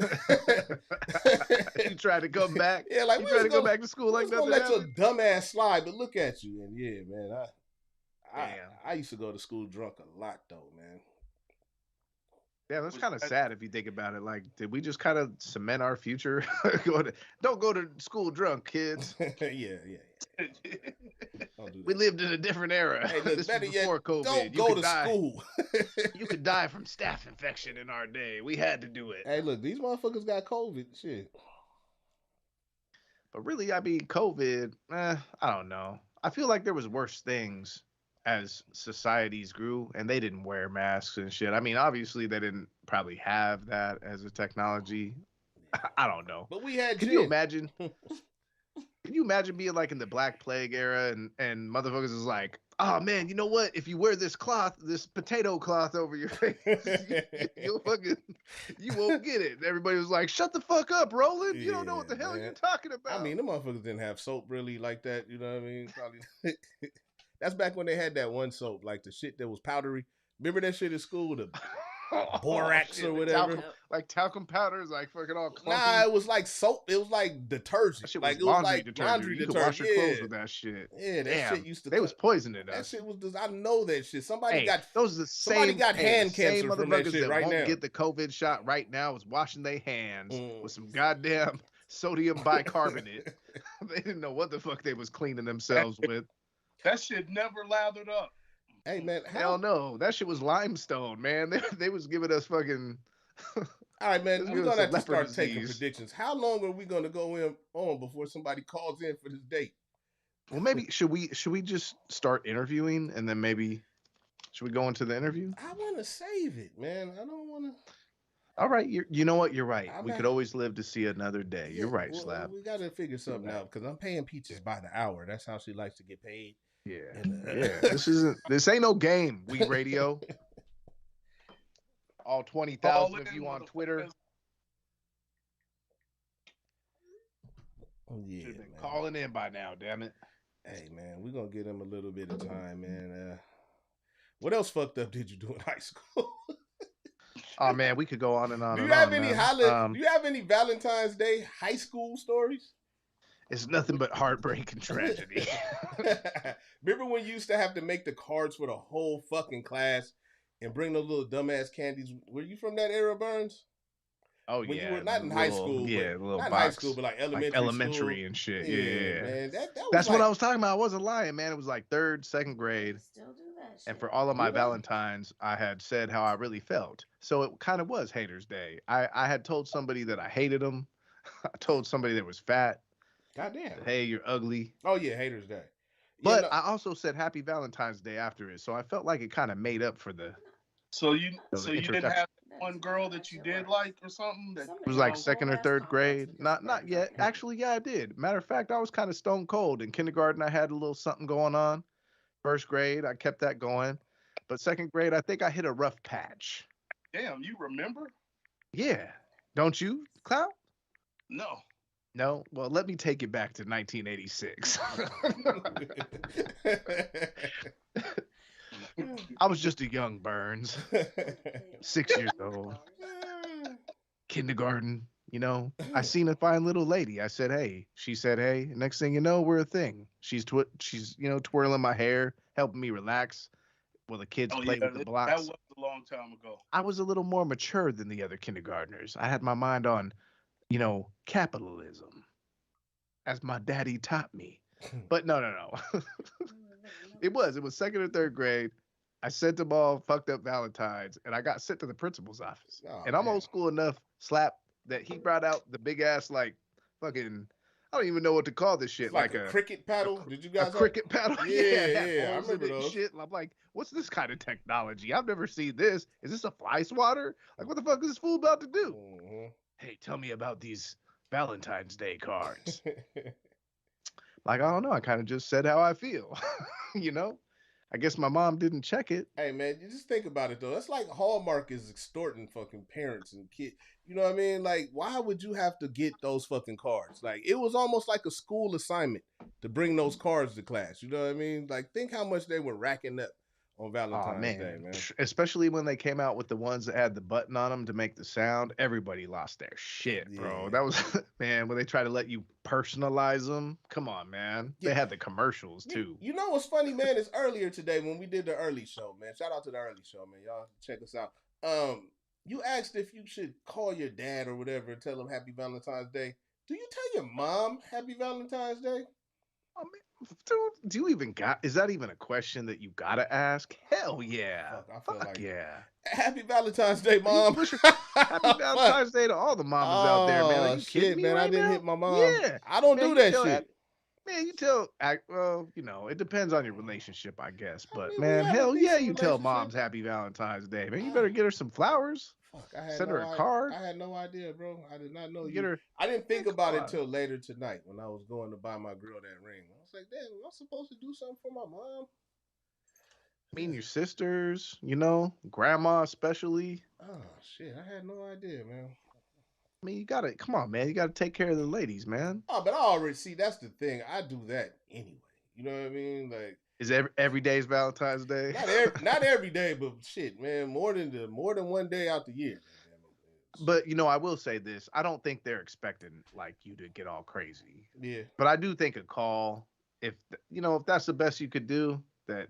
you tried to come back. Yeah, like you tried to go back to school like nothing. Let your dumb ass slide, but look at you. And yeah, man, I used to go to school drunk a lot though, man. Yeah, that's kind of sad if you think about it. Like, did we just kind of cement our future? Don't go to school drunk, kids. yeah. We lived in a different era. Hey, look, this was before COVID. Don't go to school. You could die from staph infection in our day. We had to do it. Hey, look, these motherfuckers got COVID. Shit. But really, I mean, COVID, I don't know. I feel like there was worse things as societies grew and they didn't wear masks and shit. I mean, obviously they didn't probably have that as a technology. I don't know. But we had Can you imagine? Can you imagine being like in the Black Plague era and motherfuckers is like, oh man, you know what? If you wear this potato cloth over your face, you won't get it. And everybody was like, shut the fuck up, Roland. You don't know what the hell you're talking about. I mean, the motherfuckers didn't have soap really like that. You know what I mean? Probably. That's back when they had that one soap, like the shit that was powdery. Remember that shit in school? The borax or whatever. Talcum powder is like fucking all clumpy. Nah, it was like soap. It was like detergent. Shit like was it was like laundry you detergent. Could wash your clothes with that shit. Yeah, that shit used to. They was poisoning us. That shit was. I know that shit. Somebody got hand cancer from that shit right now. Get the COVID shot right now is washing their hands with some goddamn sodium bicarbonate. They didn't know what the fuck they was cleaning themselves with. That shit never lathered up. Hey man, hell no, that shit was limestone, man. They was giving us fucking. All right, man, we're gonna have to start taking predictions. How long are we gonna go on before somebody calls in for this date? Well, maybe should we just start interviewing and then maybe should we go into the interview? I want to save it, man. I don't want to. All right, you know what? You're right. We could always live to see another day. Yeah, you're right, Slab. We got to figure something out because I'm paying Peaches by the hour. That's how she likes to get paid. Yeah, This ain't no game. WiiRadio. All 20,000 of you on Twitter. Yeah, should have been calling in by now. Damn it. Hey man, we're gonna give them a little bit of time, man. What else fucked up did you do in high school? Oh man, we could go on and on. Do you have any Valentine's Day high school stories? It's nothing but heartbreak and tragedy. Remember when you used to have to make the cards for the whole fucking class and bring those little dumbass candies? Were you from that era, Burns? Oh when you yeah, were not in high school, but little not in high school, box, but like like elementary school. elementary and shit. Yeah, Yeah. man, that was That's what like I was talking about. I wasn't lying, man. It was like third, second grade. Still do that shit. And for all of my Yeah. Valentines, I had said how I really felt. So it kind of was Haters Day. I had told somebody that I hated them. I told somebody that was fat. goddamn. That, hey, you're ugly. Oh yeah, Haters Day. Yeah, But no, I also said Happy Valentine's Day after it. So I felt like it kind of made up for the So you the didn't introduction. have one girl that you did like or something that It was like second or third grade. Not yet. Actually, yeah, I did. Matter of fact, I was kind of stone cold. In kindergarten, I had a little something going on. First grade, I kept that going. But second grade, I think I hit a rough patch. Damn, you remember? Yeah. Don't you, Cloud? No. No? Well, let me take it back to 1986. I was just a young Burns, 6 years old, kindergarten. I seen a fine little lady. I said, hey. She said, hey. Next thing you know, we're a thing. She's twirling my hair, helping me relax while the kids play with the blocks. That was a long time ago. I was a little more mature than the other kindergartners. I had my mind on, capitalism, as my daddy taught me. But no. It was second or third grade. I sent them all fucked up Valentines, and I got sent to the principal's office. Oh, and I'm man. old school enough, Slap, that he brought out the big ass, like, fucking, I don't even know what to call this shit. It's like a cricket paddle. Did you guys a cricket paddle? Yeah, I holes in remember it and those. shit. And I'm like, what's this kind of technology? I've never seen this. Is this a fly swatter? Like, what the fuck is this fool about to do? Mm-hmm. Hey, tell me about these Valentine's Day cards. Like, I don't know. I kind of just said how I feel. I guess my mom didn't check it. Hey man, you just think about it though. That's like Hallmark is extorting fucking parents and kids. You know what I mean? Like, why would you have to get those fucking cards? Like, it was almost like a school assignment to bring those cards to class. You know what I mean? Like, think how much they were racking up on Valentine's Day, man. Especially when they came out with the ones that had the button on them to make the sound. Everybody lost their shit, bro. Yeah. That was, man, when they try to let you personalize them. Come on, man. Yeah. They had the commercials, too. You know what's funny, man, is earlier today when we did the early show, man. Shout out to the early show, man. Y'all check us out. You asked if you should call your dad or whatever and tell him Happy Valentine's Day. Do you tell your mom Happy Valentine's Day? Oh, man, dude, is that even a question that you gotta ask? Hell yeah. Fuck yeah. Happy Valentine's Day, Mom. Happy Valentine's Day to all the mamas out there, man. Are you kidding me, man? right I didn't now? hit my mom. Yeah. I don't do that shit. Man, it depends on your relationship, I guess. But we man, have a hell yeah, decent you tell relationship. moms Happy Valentine's Day, man. You better get her some flowers. Fuck, Send her a card. I had no idea, bro. I did not know you. Get her. I didn't think about it till later tonight when I was going to buy my girl that ring. I was like, damn, am I supposed to do something for my mom? I mean, your sisters, grandma especially. Oh shit, I had no idea, man. I mean, come on, man. You gotta take care of the ladies, man. Oh, but I already see. That's the thing. I do that anyway. You know what I mean? Like, is every day's Valentine's Day? Not every day, but shit, man, more than one day out the year. But I will say this: I don't think they're expecting like you to get all crazy. Yeah. But I do think a call, if that's the best you could do, that.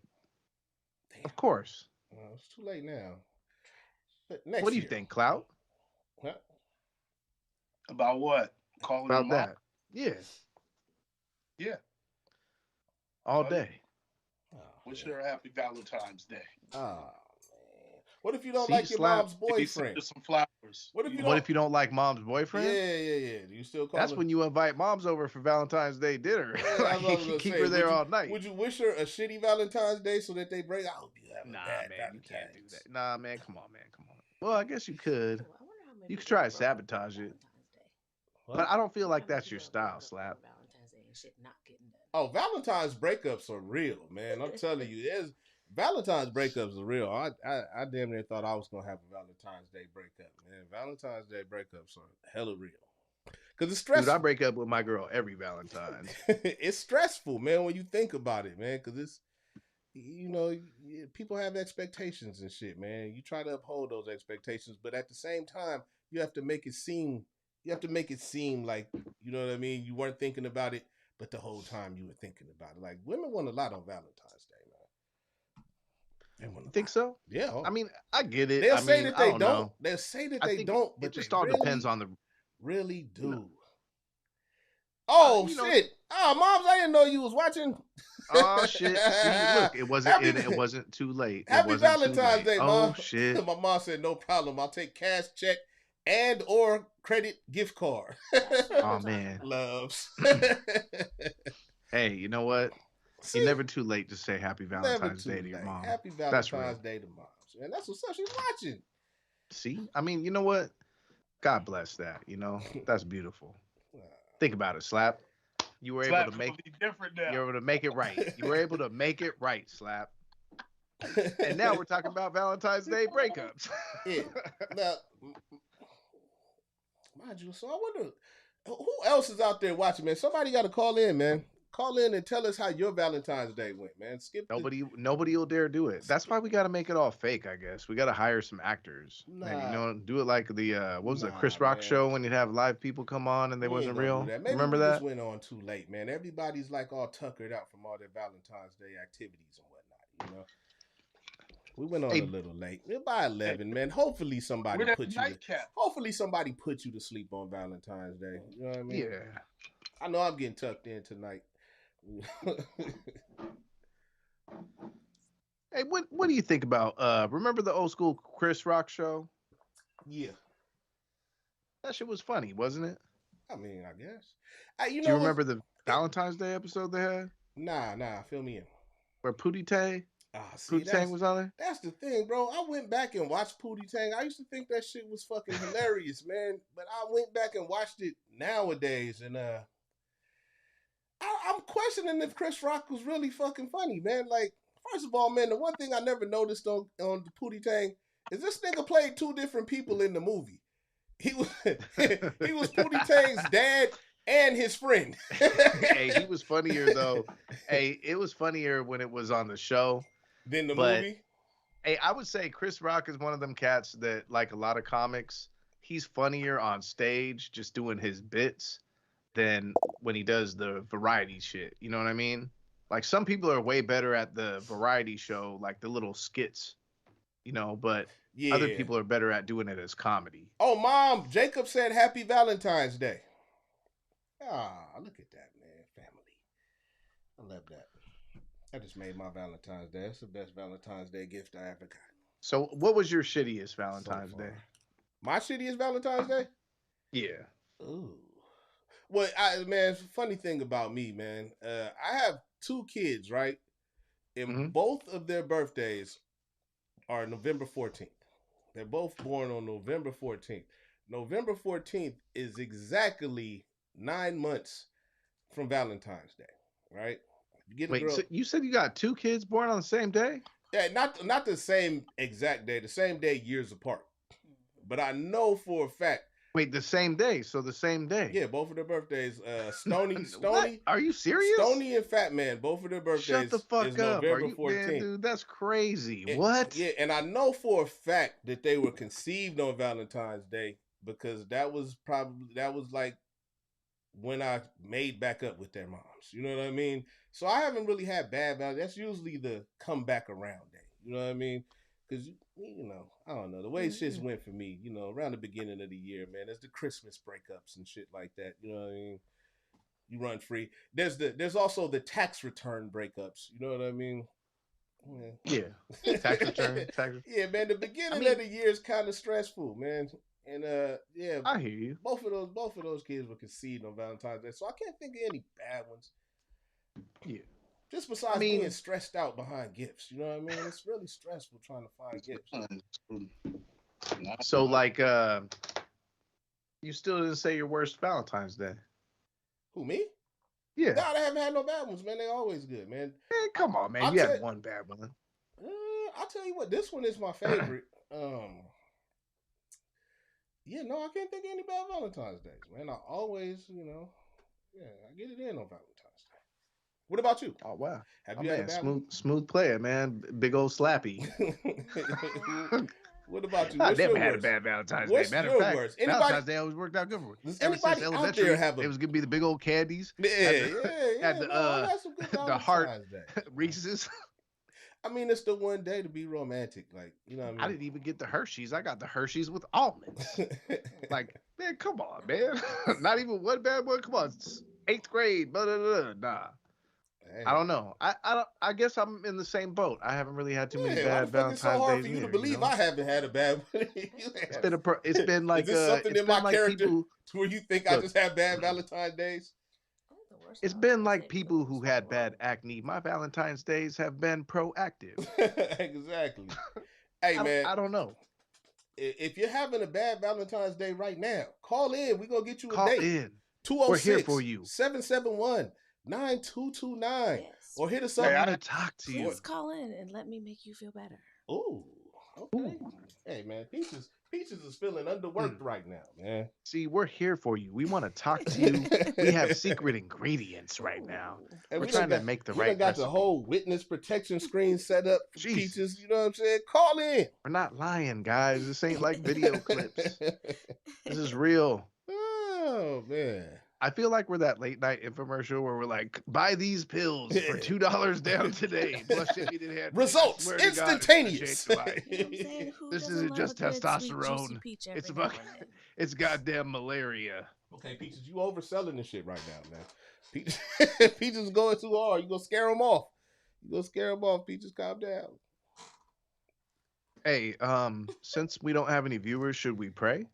Damn. Of course. Well, it's too late now. But what do you think, Clout? What? About what? Calling about that? Yeah. Yeah. All day. Wish her a happy Valentine's Day. Oh man. What if you don't like your mom's boyfriend? Maybe some flowers. What if you don't like mom's boyfriend? Yeah. Do you still call That's when you invite moms over for Valentine's Day dinner. Yeah, keep her there all night. Would you wish her a shitty Valentine's Day so that they break? I hope you have a bad man, you can't do that. Nah, man, come on. Well, I guess you could. You could try to sabotage it. But I don't feel like that's your style, Slap. Oh, Valentine's breakups are real, man. I'm telling you, Valentine's breakups are real. I damn near thought I was gonna have a Valentine's Day breakup, man. Valentine's Day breakups are hella real. Cause it's stressful. Dude, I break up with my girl every Valentine's. It's stressful, man, when you think about it, man. Cause it's, people have expectations and shit, man. You try to uphold those expectations, but at the same time, you have to make it seem like, you know what I mean? You weren't thinking about it, but the whole time you were thinking about it. Like, women want a lot on Valentine's Day, man. You think so? Yeah. I mean, I get it. They'll I say mean, that I they don't don't. know. They'll say that I they think don't, it but just they all really, depends on the. really do. You know, Oh you know, shit! Oh, moms, I didn't know you was watching. Oh shit! See, look, it wasn't. It wasn't too late. It Happy wasn't too Valentine's late. Day, Oh Mom. shit! My mom said no problem. I'll take cash, check, and or credit gift card. Oh man, Loves. hey, you know what? See, You're never too late to say Happy never Valentine's too Day to your late. mom. Happy That's real. Valentine's Day to moms, man. That's what's up. She's watching. See, I mean, you know what? God bless that. You know, that's beautiful. Think about it, Slap. You were able to make different now. You were able to make it right. You were able to make it right, Slap. And now we're talking about Valentine's Day breakups. Yeah. Now, mind you, so I wonder who else is out there watching, man. Somebody got to call in, man. Call in and tell us how your Valentine's Day went, man. Nobody will dare do it. That's why we got to make it all fake, I guess. We got to hire some actors. Nah. And, you know, do it like the what was it, Chris Rock show when you'd have live people come on and they wasn't real. Remember that? Just went on too late, man. Everybody's like all tuckered out from all their Valentine's Day activities and whatnot, you know. We went on a little late. We're by 11, man. Hopefully somebody put you to sleep on Valentine's Day. You know what I mean? Yeah. I know I'm getting tucked in tonight. Hey, what do you think about remember the old school Chris Rock show? Yeah. That shit was funny, wasn't it? I mean, I guess. Do you remember the Valentine's Day episode they had? Nah, fill me in. Where Pootie Tang was on there? That's the thing, bro. I went back and watched Pootie Tang. I used to think that shit was fucking hilarious, man. But I went back and watched it nowadays, and I'm questioning if Chris Rock was really fucking funny, man. Like, first of all, man, the one thing I never noticed on the Pootie Tang is this nigga played two different people in the movie. He was Pootie Tang's dad and his friend. Hey, he was funnier though. Hey, it was funnier when it was on the show than the movie. Hey, I would say Chris Rock is one of them cats that, like a lot of comics, he's funnier on stage just doing his bits than when he does the variety shit. You know what I mean? Like, some people are way better at the variety show, like the little skits, you know, but other people are better at doing it as comedy. Oh, Mom, Jacob said Happy Valentine's Day. Ah, look at that, man. Family. I love that. I just made my Valentine's Day. That's the best Valentine's Day gift I ever got. So what was your shittiest Valentine's Day? My shittiest Valentine's Day? Yeah. Ooh. Well, man, funny thing about me, man. I have two kids, right? And both of their birthdays are November 14th. They're both born on November 14th. November 14th is exactly 9 months from Valentine's Day, right? Wait, so you said you got two kids born on the same day? Yeah, not the same exact day, the same day years apart. But I know for a fact. Wait, the same day? So the same day? Yeah, both of their birthdays. Stony. Are you serious? Stony and Fat Man, both of their birthdays. Shut the fuck is up. November 14th. Man, dude, that's crazy. What? Yeah, and I know for a fact that they were conceived on Valentine's Day because that was like when I made back up with their moms. You know what I mean? So I haven't really had bad Valentine's. That's usually the come back around day. You know what I mean? Because, you know, I don't know. The way shit went for me, you know, around the beginning of the year, man, there's the Christmas breakups and shit like that. You know what I mean? You run free. There's also the tax return breakups. You know what I mean? Yeah. Tax return. Yeah, man, the beginning of the year is kind of stressful, man. And yeah. I hear you. Both of those kids were conceived on Valentine's Day. So I can't think of any bad ones. Yeah. Just besides being stressed out behind gifts, you know what I mean? It's really stressful trying to find gifts. So, like, you still didn't say your worst Valentine's Day. Who, me? Yeah. God, I haven't had no bad ones, man. They always good, man. Man, come on, man. You had one bad one. I'll tell you what, this one is my favorite. Yeah, no, I can't think of any bad Valentine's Days, man. I always, you know, I get it in on Valentine's Day. What about you? Oh, wow. Have you had a bad smooth player, man. Big old slappy. What about you? I never had a bad Valentine's Day. Matter of fact, Valentine's Day always worked out good for me. Ever since elementary, it was gonna be the big old candies. Yeah. Had the heart Reese's. I mean, it's the one day to be romantic. Like, you know what I mean? I didn't even get the Hershey's. I got the Hershey's with almonds. Like, man, come on, man. Not even one bad one. Come on, it's 8th grade. Blah, blah, blah. Nah. Hey. I don't know. I guess I'm in the same boat. I haven't really had too many bad why the fuck it's so Valentine's hard days for you either, to believe you know? I haven't had a bad one? It's been like is this something in my like character people, to where you think I just have bad Valentine's days? it's been like people who had bad acne. My Valentine's days have been proactive. Exactly. Hey, man. I don't know. If you're having a bad Valentine's Day right now, call in. We're going to get you a Call date. in. 206 We're here for you. 771-9229. Yes. Or hit us up. I want to talk to you. Please call in and let me make you feel better. Ooh. Okay. Hey, man. Peaches is feeling underworked right now, man. See, we're here for you. We want to talk to you. We have secret ingredients right now. And we're trying to make the right got recipe. the whole witness protection screen set up for Jesus. Peaches. You know what I'm saying? Call in. We're not lying, guys. This ain't like video clips. This is real. Oh, man. I feel like we're that late night infomercial where we're like, buy these pills for $2 down today. Plus shipping and handling. Results I swear to God, instantaneous. You know what I'm saying? Who This doesn't isn't love just a good, sweet, testosterone. juicy peach It's every now fucking, and then? it's goddamn malaria. Okay, Peaches, you overselling this shit right now, man. Peaches is going too hard. You gonna scare them off. Peaches, calm down. Hey, since we don't have any viewers, should we pray?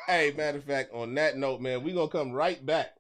Hey, matter of fact, on that note, man, we're gonna come right back